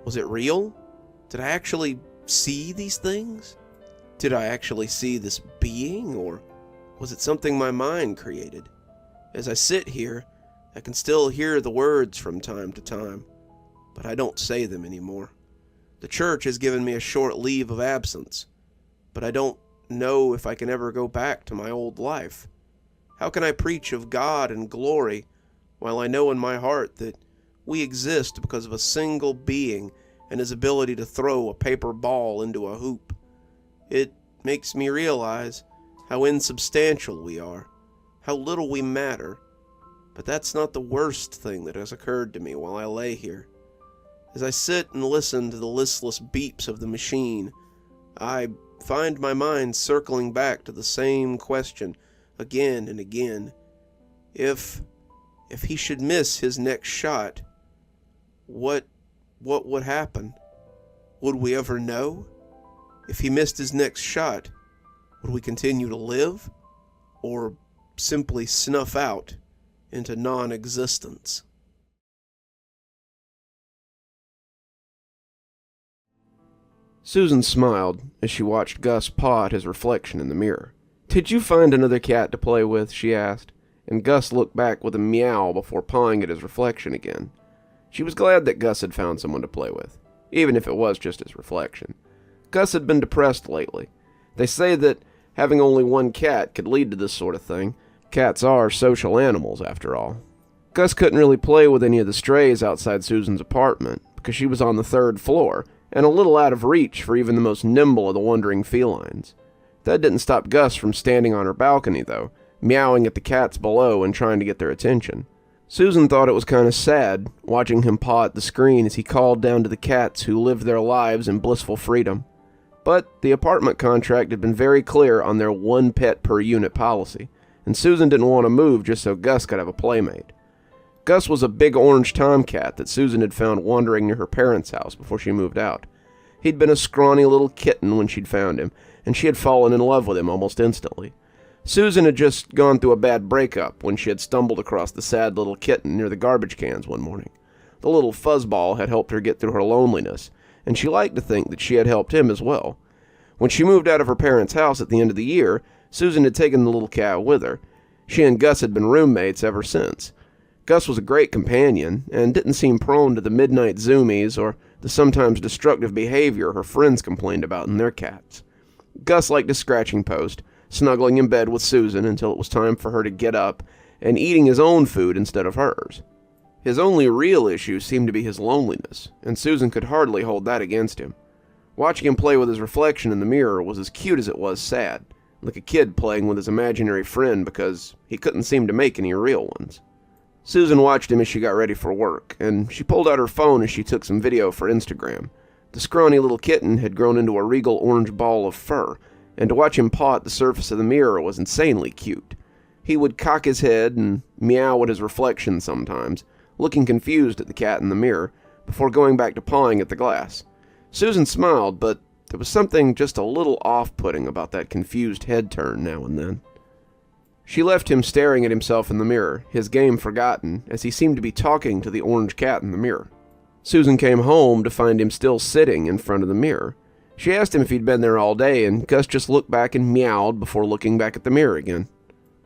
Was it real? Did I actually see these things? Did I actually see this being, or was it something my mind created? As I sit here, I can still hear the words from time to time, but I don't say them anymore. The church has given me a short leave of absence, but I don't know if I can ever go back to my old life. How can I preach of God and glory while I know in my heart that we exist because of a single being and his ability to throw a paper ball into a hoop? It makes me realize how insubstantial we are, how little we matter. But that's not the worst thing that has occurred to me while I lay here. As I sit and listen to the listless beeps of the machine, I find my mind circling back to the same question again and again. If he should miss his next shot, what would happen? Would we ever know? If he missed his next shot, would we continue to live, or simply snuff out into non-existence? Susan smiled as she watched Gus paw at his reflection in the mirror. "Did you find another cat to play with?" she asked, and Gus looked back with a meow before pawing at his reflection again. She was glad that Gus had found someone to play with, even if it was just his reflection. Gus had been depressed lately. They say that having only one cat could lead to this sort of thing. Cats are social animals, after all. Gus couldn't really play with any of the strays outside Susan's apartment, because she was on the 3rd floor, and a little out of reach for even the most nimble of the wandering felines. That didn't stop Gus from standing on her balcony, though, meowing at the cats below and trying to get their attention. Susan thought it was kind of sad, watching him paw at the screen as he called down to the cats who lived their lives in blissful freedom. But the apartment contract had been very clear on their one pet per unit policy, and Susan didn't want to move just so Gus could have a playmate. Gus was a big orange tomcat that Susan had found wandering near her parents' house before she moved out. He'd been a scrawny little kitten when she'd found him, and she had fallen in love with him almost instantly. Susan had just gone through a bad breakup when she had stumbled across the sad little kitten near the garbage cans one morning. The little fuzzball had helped her get through her loneliness, and she liked to think that she had helped him as well. When she moved out of her parents' house at the end of the year, Susan had taken the little cat with her. She and Gus had been roommates ever since. Gus was a great companion, and didn't seem prone to the midnight zoomies or the sometimes destructive behavior her friends complained about in their cats. Gus liked his scratching post, snuggling in bed with Susan until it was time for her to get up, and eating his own food instead of hers. His only real issue seemed to be his loneliness, and Susan could hardly hold that against him. Watching him play with his reflection in the mirror was as cute as it was sad, like a kid playing with his imaginary friend because he couldn't seem to make any real ones. Susan watched him as she got ready for work, and she pulled out her phone as she took some video for Instagram. The scrawny little kitten had grown into a regal orange ball of fur, and to watch him paw at the surface of the mirror was insanely cute. He would cock his head and meow at his reflection sometimes, looking confused at the cat in the mirror, before going back to pawing at the glass. Susan smiled, but there was something just a little off-putting about that confused head turn now and then. She left him staring at himself in the mirror, his game forgotten, as he seemed to be talking to the orange cat in the mirror. Susan came home to find him still sitting in front of the mirror. She asked him if he'd been there all day, and Gus just looked back and meowed before looking back at the mirror again.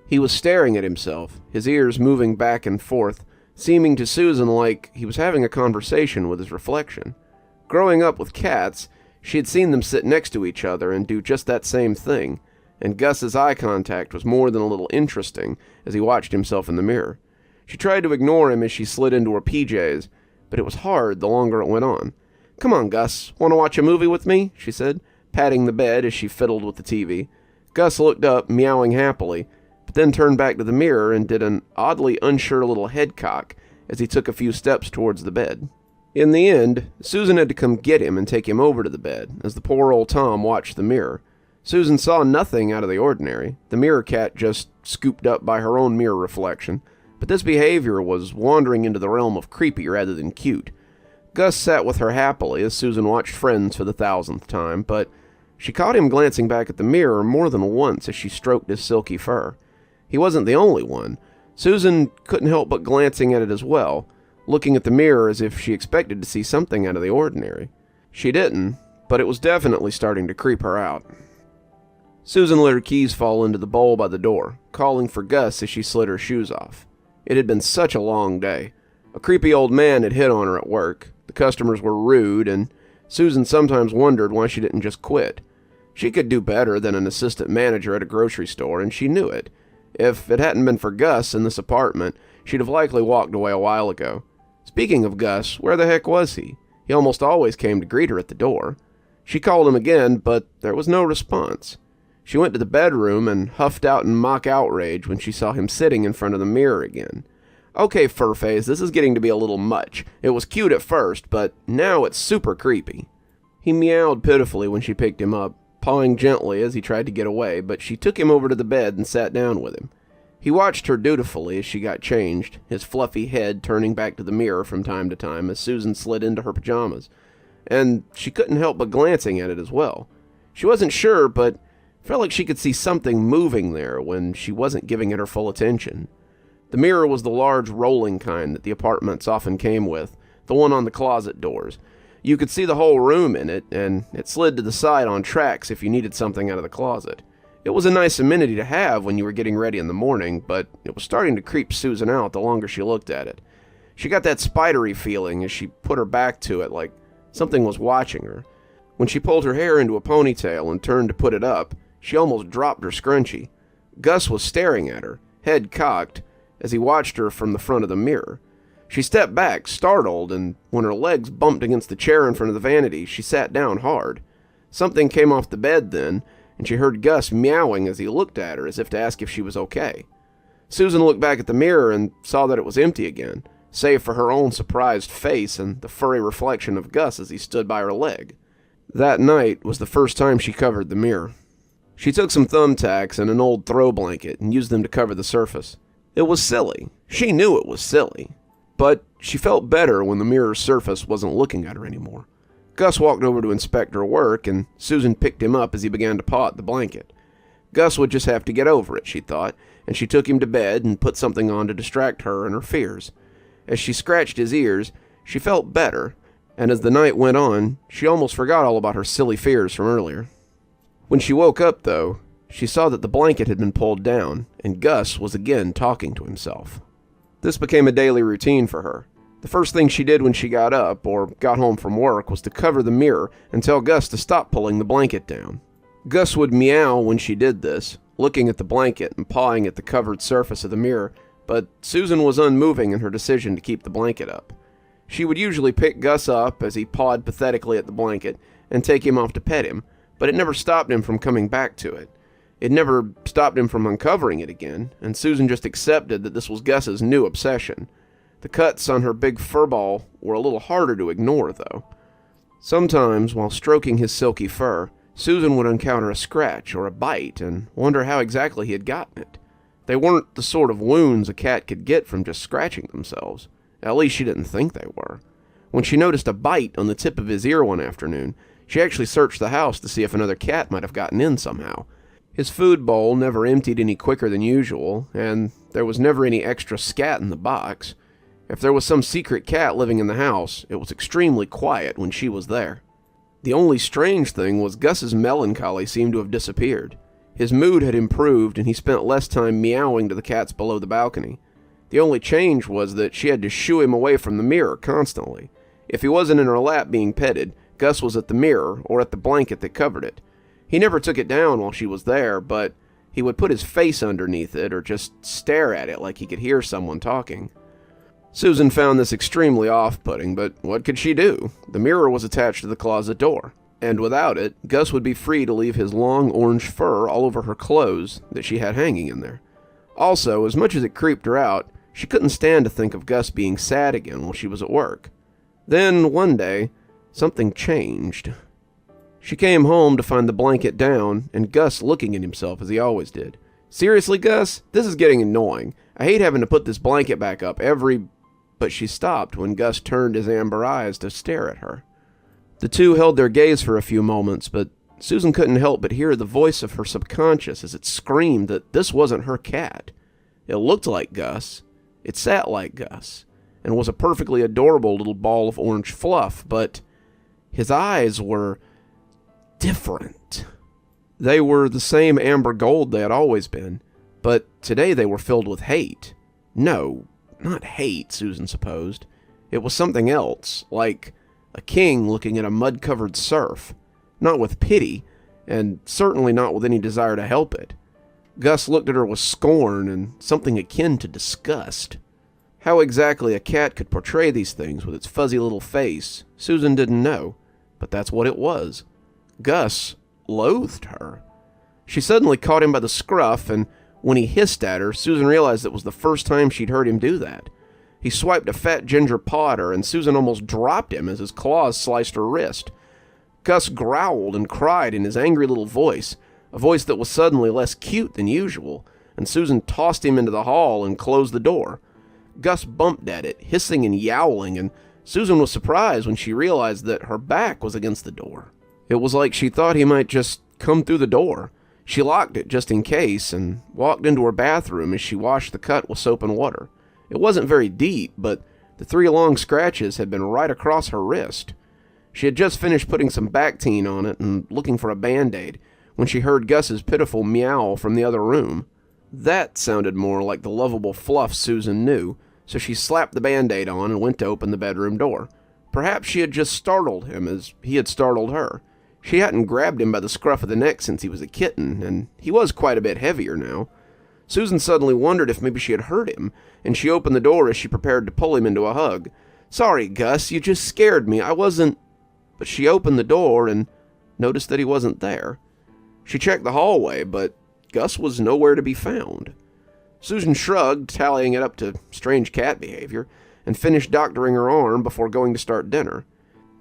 He was staring at himself, his ears moving back and forth, seeming to Susan like he was having a conversation with his reflection. Growing up with cats, she had seen them sit next to each other and do just that same thing, and Gus's eye contact was more than a little interesting as he watched himself in the mirror. She tried to ignore him as she slid into her PJs, but it was hard the longer it went on. "Come on, Gus, want to watch a movie with me?" she said, patting the bed as she fiddled with the TV. Gus looked up, meowing happily, but then turned back to the mirror and did an oddly unsure little head cock as he took a few steps towards the bed. In the end, Susan had to come get him and take him over to the bed, as the poor old Tom watched the mirror. Susan saw nothing out of the ordinary, the mirror cat just scooped up by her own mirror reflection, but this behavior was wandering into the realm of creepy rather than cute. Gus sat with her happily as Susan watched Friends for the 1000th time, but she caught him glancing back at the mirror more than once as she stroked his silky fur. He wasn't the only one. Susan couldn't help but glancing at it as well, looking at the mirror as if she expected to see something out of the ordinary. She didn't, but it was definitely starting to creep her out. Susan let her keys fall into the bowl by the door, calling for Gus as she slid her shoes off. It had been such a long day. A creepy old man had hit on her at work, the customers were rude, and Susan sometimes wondered why she didn't just quit. She could do better than an assistant manager at a grocery store, and she knew it. If it hadn't been for Gus in this apartment, she'd have likely walked away a while ago. Speaking of Gus, where the heck was he? He almost always came to greet her at the door. She called him again, but there was no response. She went to the bedroom and huffed out in mock outrage when she saw him sitting in front of the mirror again. "Okay, Furface, this is getting to be a little much. It was cute at first, but now it's super creepy." He meowed pitifully when she picked him up, pawing gently as he tried to get away, but she took him over to the bed and sat down with him. He watched her dutifully as she got changed, his fluffy head turning back to the mirror from time to time as Susan slid into her pajamas. And she couldn't help but glancing at it as well. She wasn't sure, but felt like she could see something moving there when she wasn't giving it her full attention. The mirror was the large rolling kind that the apartments often came with, the one on the closet doors. You could see the whole room in it, and it slid to the side on tracks if you needed something out of the closet. It was a nice amenity to have when you were getting ready in the morning, but it was starting to creep Susan out the longer she looked at it. She got that spidery feeling as she put her back to it like something was watching her. When she pulled her hair into a ponytail and turned to put it up, she almost dropped her scrunchie. Gus was staring at her, head cocked, as he watched her from the front of the mirror. She stepped back, startled, and when her legs bumped against the chair in front of the vanity, she sat down hard. Something came off the bed then, and she heard Gus meowing as he looked at her as if to ask if she was okay. Susan looked back at the mirror and saw that it was empty again, save for her own surprised face and the furry reflection of Gus as he stood by her leg. That night was the first time she covered the mirror. She took some thumbtacks and an old throw blanket and used them to cover the surface. It was silly. She knew it was silly. But she felt better when the mirror's surface wasn't looking at her anymore. Gus walked over to inspect her work, and Susan picked him up as he began to paw at the blanket. Gus would just have to get over it, she thought, and she took him to bed and put something on to distract her and her fears. As she scratched his ears, she felt better, and as the night went on, she almost forgot all about her silly fears from earlier. When she woke up, though, she saw that the blanket had been pulled down, and Gus was again talking to himself. This became a daily routine for her. The first thing she did when she got up or got home from work was to cover the mirror and tell Gus to stop pulling the blanket down. Gus would meow when she did this, looking at the blanket and pawing at the covered surface of the mirror, but Susan was unmoving in her decision to keep the blanket up. She would usually pick Gus up as he pawed pathetically at the blanket and take him off to pet him, but it never stopped him from coming back to it. It never stopped him from uncovering it again, and Susan just accepted that this was Gus's new obsession. The cuts on her big fur ball were a little harder to ignore, though. Sometimes, while stroking his silky fur, Susan would encounter a scratch or a bite and wonder how exactly he had gotten it. They weren't the sort of wounds a cat could get from just scratching themselves. At least she didn't think they were. When she noticed a bite on the tip of his ear one afternoon, she actually searched the house to see if another cat might have gotten in somehow. His food bowl never emptied any quicker than usual, and there was never any extra scat in the box. If there was some secret cat living in the house, it was extremely quiet when she was there. The only strange thing was Gus's melancholy seemed to have disappeared. His mood had improved, and he spent less time meowing to the cats below the balcony. The only change was that she had to shoo him away from the mirror constantly. If he wasn't in her lap being petted, Gus was at the mirror or at the blanket that covered it. He never took it down while she was there, but he would put his face underneath it or just stare at it like he could hear someone talking. Susan found this extremely off-putting, but what could she do? The mirror was attached to the closet door, and without it, Gus would be free to leave his long orange fur all over her clothes that she had hanging in there. Also, as much as it creeped her out, she couldn't stand to think of Gus being sad again while she was at work. Then, one day, something changed. She came home to find the blanket down and Gus looking at himself as he always did. "Seriously, Gus? This is getting annoying. I hate having to put this blanket back up every..." But she stopped when Gus turned his amber eyes to stare at her. The two held their gaze for a few moments, but Susan couldn't help but hear the voice of her subconscious as it screamed that this wasn't her cat. It looked like Gus, it sat like Gus, and was a perfectly adorable little ball of orange fluff, but his eyes were different. They were the same amber gold they had always been, but today they were filled with hate. No, not hate, Susan supposed. It was something else, like a king looking at a mud-covered serf. Not with pity, and certainly not with any desire to help it. Gus looked at her with scorn and something akin to disgust. How exactly a cat could portray these things with its fuzzy little face, Susan didn't know, but that's what it was. Gus loathed her. She suddenly caught him by the scruff, and when he hissed at her, Susan realized it was the first time she'd heard him do that. He swiped a fat ginger paw at her, and Susan almost dropped him as his claws sliced her wrist. Gus growled and cried in his angry little voice, a voice that was suddenly less cute than usual, and Susan tossed him into the hall and closed the door. Gus bumped at it, hissing and yowling, and Susan was surprised when she realized that her back was against the door. It was like she thought he might just come through the door. She locked it just in case and walked into her bathroom as she washed the cut with soap and water. It wasn't very deep, but the 3 long scratches had been right across her wrist. She had just finished putting some Bactine on it and looking for a Band-Aid when she heard Gus's pitiful meow from the other room. That sounded more like the lovable fluff Susan knew, so she slapped the Band-Aid on and went to open the bedroom door. Perhaps she had just startled him as he had startled her. She hadn't grabbed him by the scruff of the neck since he was a kitten, and he was quite a bit heavier now. Susan suddenly wondered if maybe she had hurt him, and she opened the door as she prepared to pull him into a hug. "Sorry, Gus, you just scared me. I wasn't..." But she opened the door and noticed that he wasn't there. She checked the hallway, but Gus was nowhere to be found. Susan shrugged, tallying it up to strange cat behavior, and finished doctoring her arm before going to start dinner.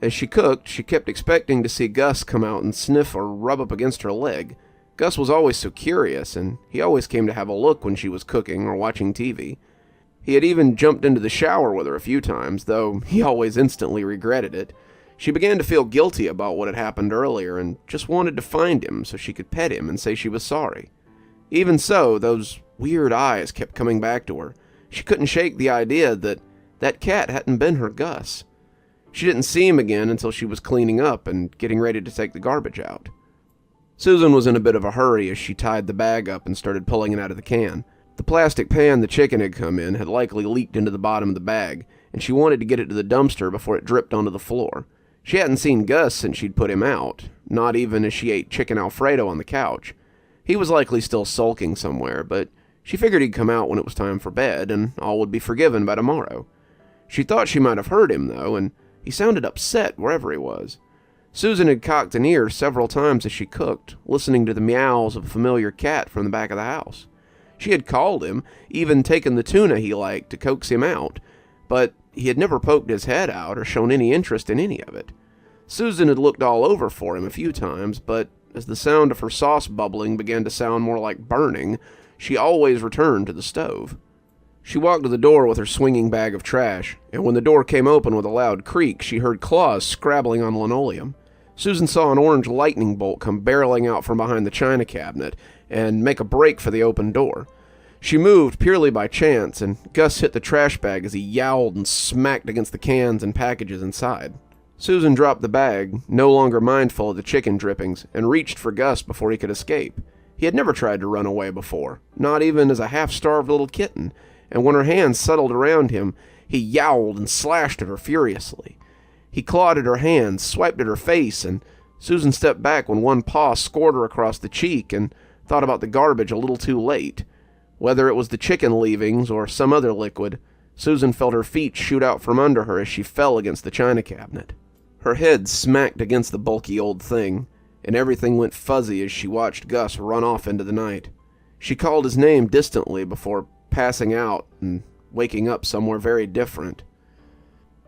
As she cooked, she kept expecting to see Gus come out and sniff or rub up against her leg. Gus was always so curious, and he always came to have a look when she was cooking or watching TV. He had even jumped into the shower with her a few times, though he always instantly regretted it. She began to feel guilty about what had happened earlier and just wanted to find him so she could pet him and say she was sorry. Even so, those weird eyes kept coming back to her. She couldn't shake the idea that that cat hadn't been her Gus. She didn't see him again until she was cleaning up and getting ready to take the garbage out. Susan was in a bit of a hurry as she tied the bag up and started pulling it out of the can. The plastic pan the chicken had come in had likely leaked into the bottom of the bag, and she wanted to get it to the dumpster before it dripped onto the floor. She hadn't seen Gus since she'd put him out, not even as she ate chicken Alfredo on the couch. He was likely still sulking somewhere, but she figured he'd come out when it was time for bed, and all would be forgiven by tomorrow. She thought she might have heard him, though, and he sounded upset wherever he was. Susan had cocked an ear several times as she cooked, listening to the meows of a familiar cat from the back of the house. She had called him, even taken the tuna he liked to coax him out, but he had never poked his head out or shown any interest in any of it. Susan had looked all over for him a few times, but as the sound of her sauce bubbling began to sound more like burning, she always returned to the stove. She walked to the door with her swinging bag of trash, and when the door came open with a loud creak, she heard claws scrabbling on linoleum. Susan saw an orange lightning bolt come barreling out from behind the china cabinet and make a break for the open door. She moved purely by chance, and Gus hit the trash bag as he yowled and smacked against the cans and packages inside. Susan dropped the bag, no longer mindful of the chicken drippings, and reached for Gus before he could escape. He had never tried to run away before, not even as a half-starved little kitten, and when her hands settled around him, he yowled and slashed at her furiously. He clawed at her hands, swiped at her face, and Susan stepped back when one paw scored her across the cheek and thought about the garbage a little too late. Whether it was the chicken leavings or some other liquid, Susan felt her feet shoot out from under her as she fell against the china cabinet. Her head smacked against the bulky old thing, and everything went fuzzy as she watched Gus run off into the night. She called his name distantly before passing out and waking up somewhere very different.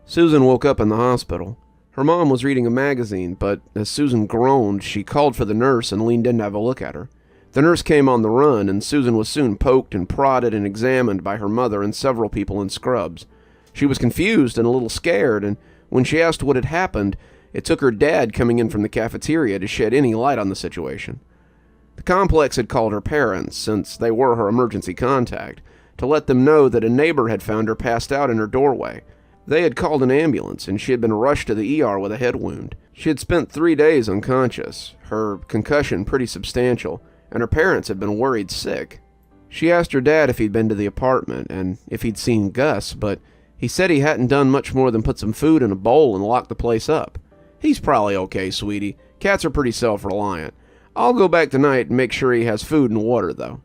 Susan woke up in the hospital. Her mom was reading a magazine, but as Susan groaned, she called for the nurse and leaned in to have a look at her. The nurse came on the run, and Susan was soon poked and prodded and examined by her mother and several people in scrubs. She was confused and a little scared, and when she asked what had happened, it took her dad coming in from the cafeteria to shed any light on the situation. The complex had called her parents, since they were her emergency contact, to let them know that a neighbor had found her passed out in her doorway. They had called an ambulance, and she had been rushed to the ER with a head wound. She had spent 3 days unconscious, her concussion pretty substantial, and her parents had been worried sick. She asked her dad if he'd been to the apartment and if he'd seen Gus, but he said he hadn't done much more than put some food in a bowl and lock the place up. "He's probably okay, sweetie. Cats are pretty self-reliant. I'll go back tonight and make sure he has food and water, though."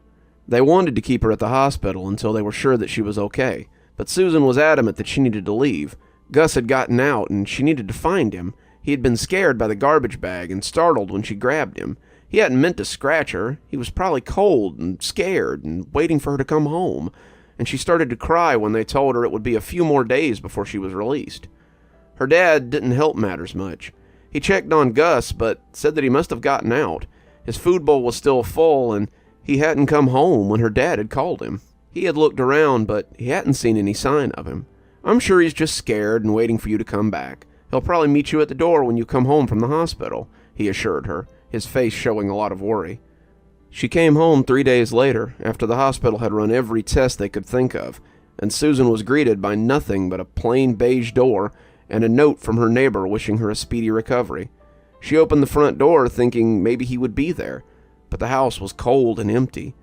They wanted to keep her at the hospital until they were sure that she was okay, but Susan was adamant that she needed to leave. Gus had gotten out, and she needed to find him. He had been scared by the garbage bag and startled when she grabbed him. He hadn't meant to scratch her. He was probably cold and scared and waiting for her to come home, and she started to cry when they told her it would be a few more days before she was released. Her dad didn't help matters much. He checked on Gus, but said that he must have gotten out. His food bowl was still full, and he hadn't come home when her dad had called him. He had looked around, but he hadn't seen any sign of him. "I'm sure he's just scared and waiting for you to come back. He'll probably meet you at the door when you come home from the hospital," he assured her, his face showing a lot of worry. She came home 3 days later, after the hospital had run every test they could think of, and Susan was greeted by nothing but a plain beige door and a note from her neighbor wishing her a speedy recovery. She opened the front door thinking maybe he would be there, but the house was cold and empty.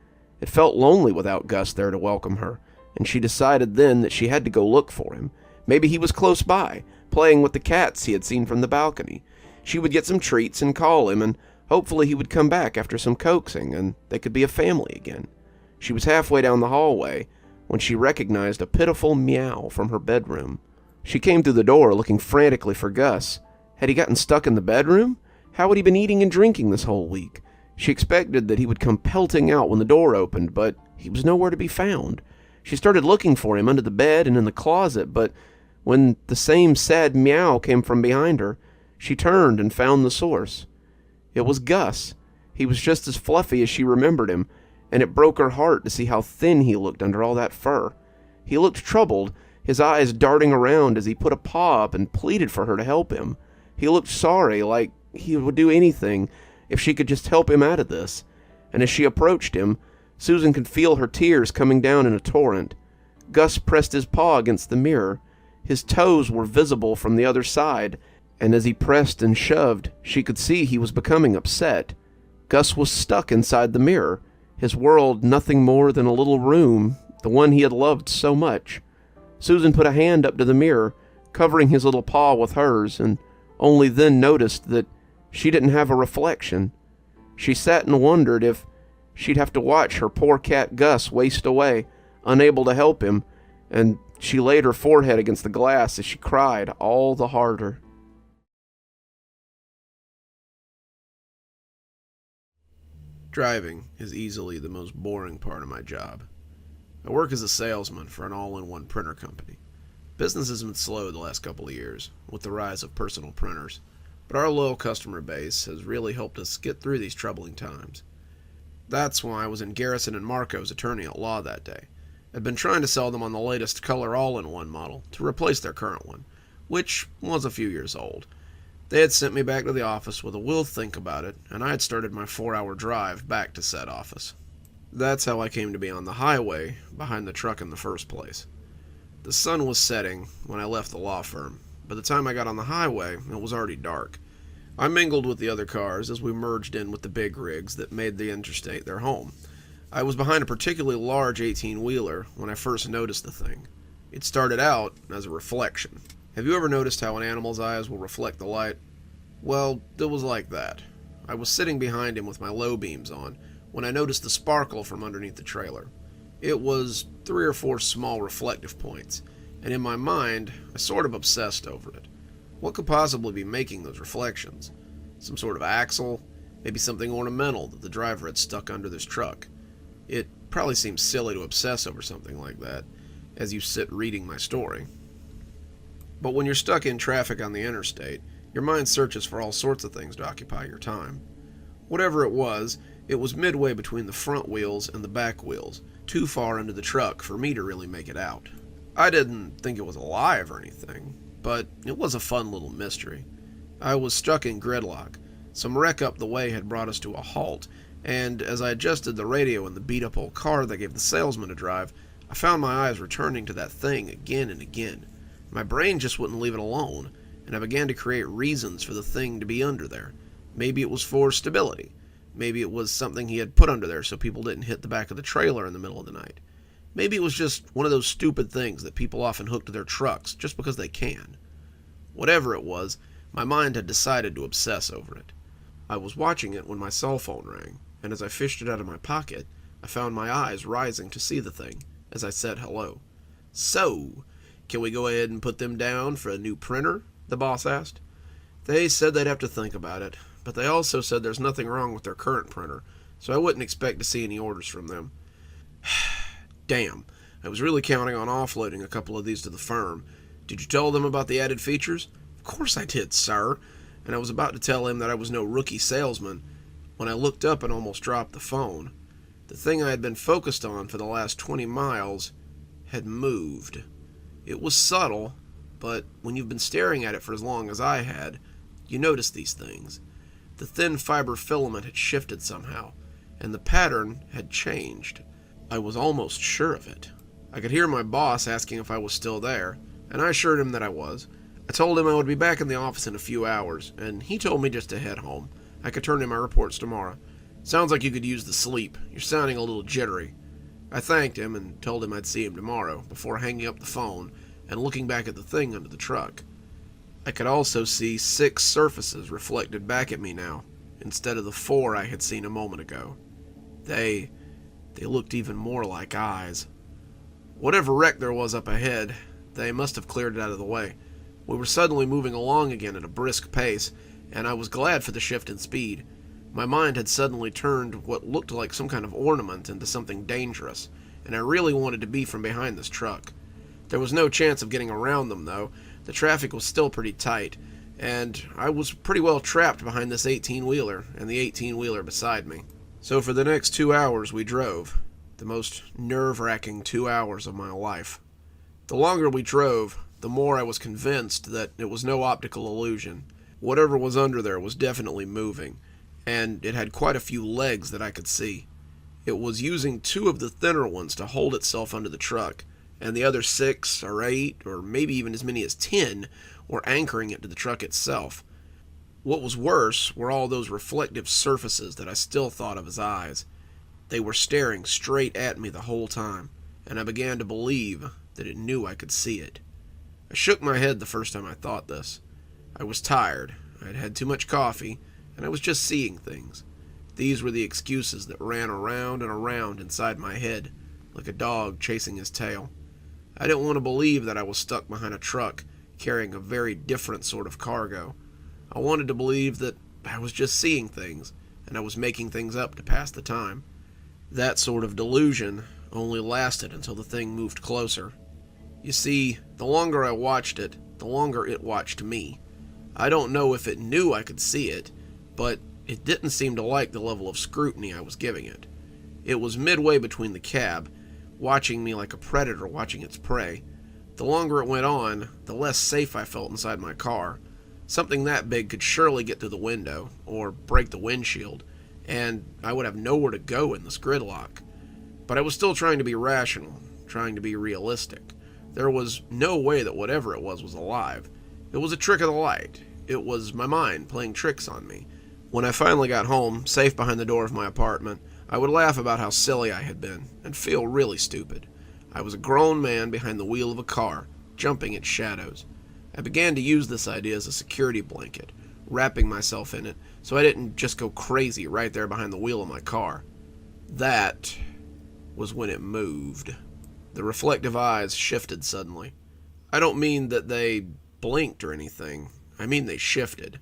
It felt lonely without Gus there to welcome her, and she decided then that she had to go look for him. Maybe he was close by, playing with the cats he had seen from the balcony. She would get some treats and call him, and hopefully he would come back after some coaxing, and they could be a family again. She was halfway down the hallway when she recognized a pitiful meow from her bedroom. She came through the door looking frantically for Gus. Had he gotten stuck in the bedroom? How had he been eating and drinking this whole week? She expected that he would come pelting out when the door opened, but he was nowhere to be found. She started looking for him under the bed and in the closet, but when the same sad meow came from behind her, she turned and found the source. It was Gus. He was just as fluffy as she remembered him, and it broke her heart to see how thin he looked under all that fur. He looked troubled, his eyes darting around as he put a paw up and pleaded for her to help him. He looked sorry, like he would do anything if she could just help him out of this. And as she approached him, Susan could feel her tears coming down in a torrent. Gus pressed his paw against the mirror. His toes were visible from the other side, and as he pressed and shoved, she could see he was becoming upset. Gus was stuck inside the mirror, his world nothing more than a little room, the one he had loved so much. Susan put a hand up to the mirror, covering his little paw with hers, and only then noticed that she didn't have a reflection. She sat and wondered if she'd have to watch her poor cat Gus waste away, unable to help him, and she laid her forehead against the glass as she cried all the harder. Driving is easily the most boring part of my job. I work as a salesman for an all-in-one printer company. Business has been slow the last couple of years, with the rise of personal printers, but our loyal customer base has really helped us get through these troubling times. That's why I was in Garrison and Marco's attorney at law that day. I'd been trying to sell them on the latest color all-in-one model to replace their current one, which was a few years old. They had sent me back to the office with a will think about it, and I had started my 4-hour drive back to said office. That's how I came to be on the highway behind the truck in the first place. The sun was setting when I left the law firm. By the time I got on the highway, it was already dark. I mingled with the other cars as we merged in with the big rigs that made the interstate their home. I was behind a particularly large 18-wheeler when I first noticed the thing. It started out as a reflection. Have you ever noticed how an animal's eyes will reflect the light? Well, it was like that. I was sitting behind him with my low beams on when I noticed the sparkle from underneath the trailer. It was 3 or 4 small reflective points, and in my mind, I sort of obsessed over it. What could possibly be making those reflections? Some sort of axle? Maybe something ornamental that the driver had stuck under this truck. It probably seems silly to obsess over something like that as you sit reading my story. But when you're stuck in traffic on the interstate, your mind searches for all sorts of things to occupy your time. Whatever it was midway between the front wheels and the back wheels, too far into the truck for me to really make it out. I didn't think it was alive or anything, but it was a fun little mystery. I was stuck in gridlock. Some wreck up the way had brought us to a halt, and as I adjusted the radio in the beat-up old car that gave the salesman a drive, I found my eyes returning to that thing again and again. My brain just wouldn't leave it alone, and I began to create reasons for the thing to be under there. Maybe it was for stability. Maybe it was something he had put under there so people didn't hit the back of the trailer in the middle of the night. Maybe it was just one of those stupid things that people often hook to their trucks just because they can. Whatever it was, my mind had decided to obsess over it. I was watching it when my cell phone rang, and as I fished it out of my pocket, I found my eyes rising to see the thing as I said hello. "So, can we go ahead and put them down for a new printer?" the boss asked. They said they'd have to think about it, but they also said there's nothing wrong with their current printer, so I wouldn't expect to see any orders from them. Damn, I was really counting on offloading a couple of these to the firm. Did you tell them about the added features? Of course I did, sir. And I was about to tell him that I was no rookie salesman when I looked up and almost dropped the phone. The thing I had been focused on for the last 20 miles had moved. It was subtle, but when you've been staring at it for as long as I had, you notice these things. The thin fiber filament had shifted somehow, and the pattern had changed. I was almost sure of it. I could hear my boss asking if I was still there, and I assured him that I was. I told him I would be back in the office in a few hours, and he told me just to head home. I could turn in my reports tomorrow. Sounds like you could use the sleep. You're sounding a little jittery. I thanked him and told him I'd see him tomorrow, before hanging up the phone and looking back at the thing under the truck. I could also see 6 surfaces reflected back at me now, instead of the 4 I had seen a moment ago. They looked even more like eyes. Whatever wreck there was up ahead, they must have cleared it out of the way. We were suddenly moving along again at a brisk pace, and I was glad for the shift in speed. My mind had suddenly turned what looked like some kind of ornament into something dangerous, and I really wanted to be from behind this truck. There was no chance of getting around them, though. The traffic was still pretty tight, and I was pretty well trapped behind this 18-wheeler and the 18-wheeler beside me. So for the next 2 hours we drove, the most nerve-wracking 2 hours of my life. The longer we drove, the more I was convinced that it was no optical illusion. Whatever was under there was definitely moving, and it had quite a few legs that I could see. It was using 2 of the thinner ones to hold itself under the truck, and the other 6 or 8, or maybe even as many as 10, were anchoring it to the truck itself. What was worse were all those reflective surfaces that I still thought of as eyes. They were staring straight at me the whole time, and I began to believe that it knew I could see it. I shook my head the first time I thought this. I was tired, I had had too much coffee, and I was just seeing things. These were the excuses that ran around and around inside my head, like a dog chasing his tail. I didn't want to believe that I was stuck behind a truck, carrying a very different sort of cargo. I wanted to believe that I was just seeing things, and I was making things up to pass the time. That sort of delusion only lasted until the thing moved closer. You see, the longer I watched it, the longer it watched me. I don't know if it knew I could see it, but it didn't seem to like the level of scrutiny I was giving it. It was midway between the cab, watching me like a predator watching its prey. The longer it went on, the less safe I felt inside my car. Something that big could surely get through the window, or break the windshield, and I would have nowhere to go in this gridlock. But I was still trying to be rational, trying to be realistic. There was no way that whatever it was alive. It was a trick of the light. It was my mind playing tricks on me. When I finally got home, safe behind the door of my apartment, I would laugh about how silly I had been, and feel really stupid. I was a grown man behind the wheel of a car, jumping at shadows. I began to use this idea as a security blanket, wrapping myself in it so I didn't just go crazy right there behind the wheel of my car. That was when it moved. The reflective eyes shifted suddenly. I don't mean that they blinked or anything. I mean they shifted.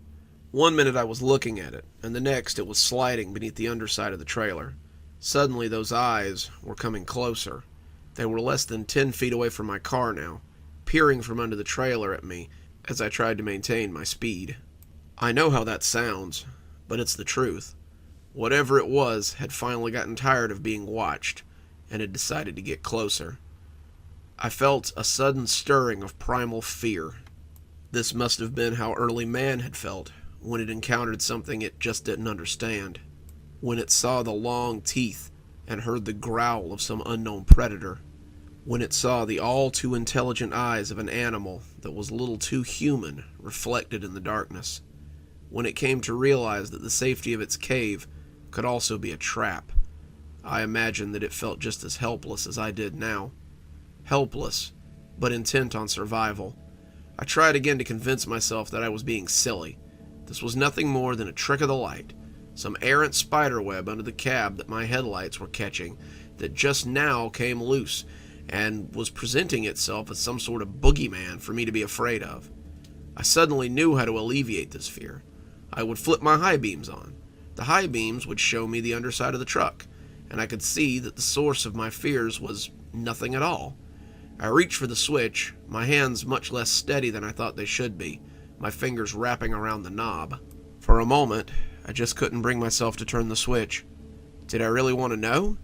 One minute I was looking at it, and the next it was sliding beneath the underside of the trailer. Suddenly those eyes were coming closer. They were less than 10 feet away from my car now, peering from under the trailer at me as I tried to maintain my speed. I know how that sounds, but it's the truth. Whatever it was had finally gotten tired of being watched, and had decided to get closer. I felt a sudden stirring of primal fear. This must have been how early man had felt when it encountered something it just didn't understand, when it saw the long teeth and heard the growl of some unknown predator, when it saw the all-too-intelligent eyes of an animal that was a little too human reflected in the darkness, when it came to realize that the safety of its cave could also be a trap. I imagine that it felt just as helpless as I did now. Helpless, but intent on survival. I tried again to convince myself that I was being silly. This was nothing more than a trick of the light, some errant spiderweb under the cab that my headlights were catching that just now came loose and was presenting itself as some sort of boogeyman for me to be afraid of. I suddenly knew how to alleviate this fear. I would flip my high beams on. The high beams would show me the underside of the truck, and I could see that the source of my fears was nothing at all. I reached for the switch, my hands much less steady than I thought they should be, my fingers wrapping around the knob. For a moment, I just couldn't bring myself to turn the switch. Did I really want to know?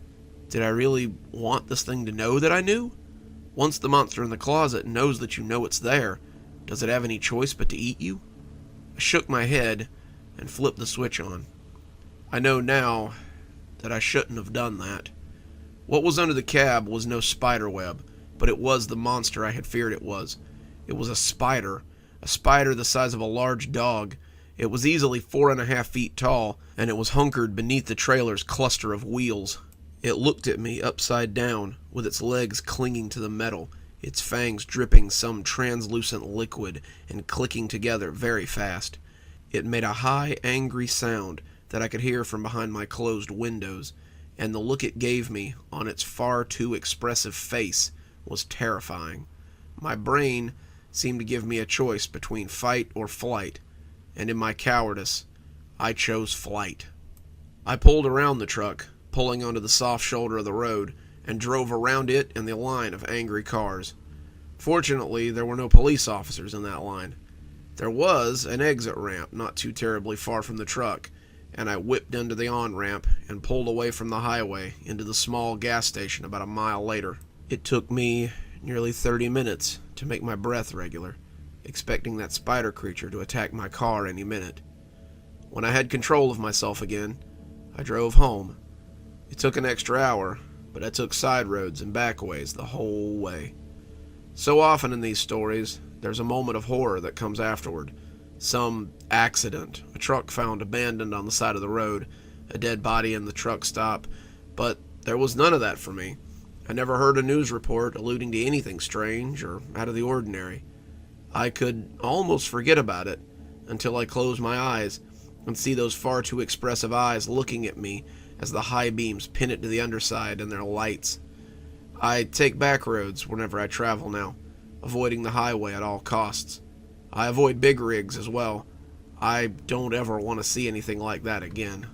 Did I really want this thing to know that I knew? Once the monster in the closet knows that you know it's there, does it have any choice but to eat you? I shook my head and flipped the switch on. I know now that I shouldn't have done that. What was under the cab was no spider web, but it was the monster I had feared it was. It was a spider the size of a large dog. It was easily 4.5 feet tall, and it was hunkered beneath the trailer's cluster of wheels. It looked at me upside down, with its legs clinging to the metal, its fangs dripping some translucent liquid and clicking together very fast. It made a high, angry sound that I could hear from behind my closed windows, and the look it gave me on its far too expressive face was terrifying. My brain seemed to give me a choice between fight or flight, and in my cowardice, I chose flight. I pulled around the truck, pulling onto the soft shoulder of the road, and drove around it and the line of angry cars. Fortunately, there were no police officers in that line. There was an exit ramp not too terribly far from the truck, and I whipped into the on-ramp and pulled away from the highway into the small gas station about a mile later. It took me nearly 30 minutes to make my breath regular, expecting that spider creature to attack my car any minute. When I had control of myself again, I drove home. It took an extra hour, but I took side roads and back ways the whole way. So often in these stories, there's a moment of horror that comes afterward. Some accident, a truck found abandoned on the side of the road, a dead body in the truck stop, but there was none of that for me. I never heard a news report alluding to anything strange or out of the ordinary. I could almost forget about it until I closed my eyes and see those far too expressive eyes looking at me as the high beams pin it to the underside and their lights. I take back roads whenever I travel now, avoiding the highway at all costs. I avoid big rigs as well. I don't ever want to see anything like that again.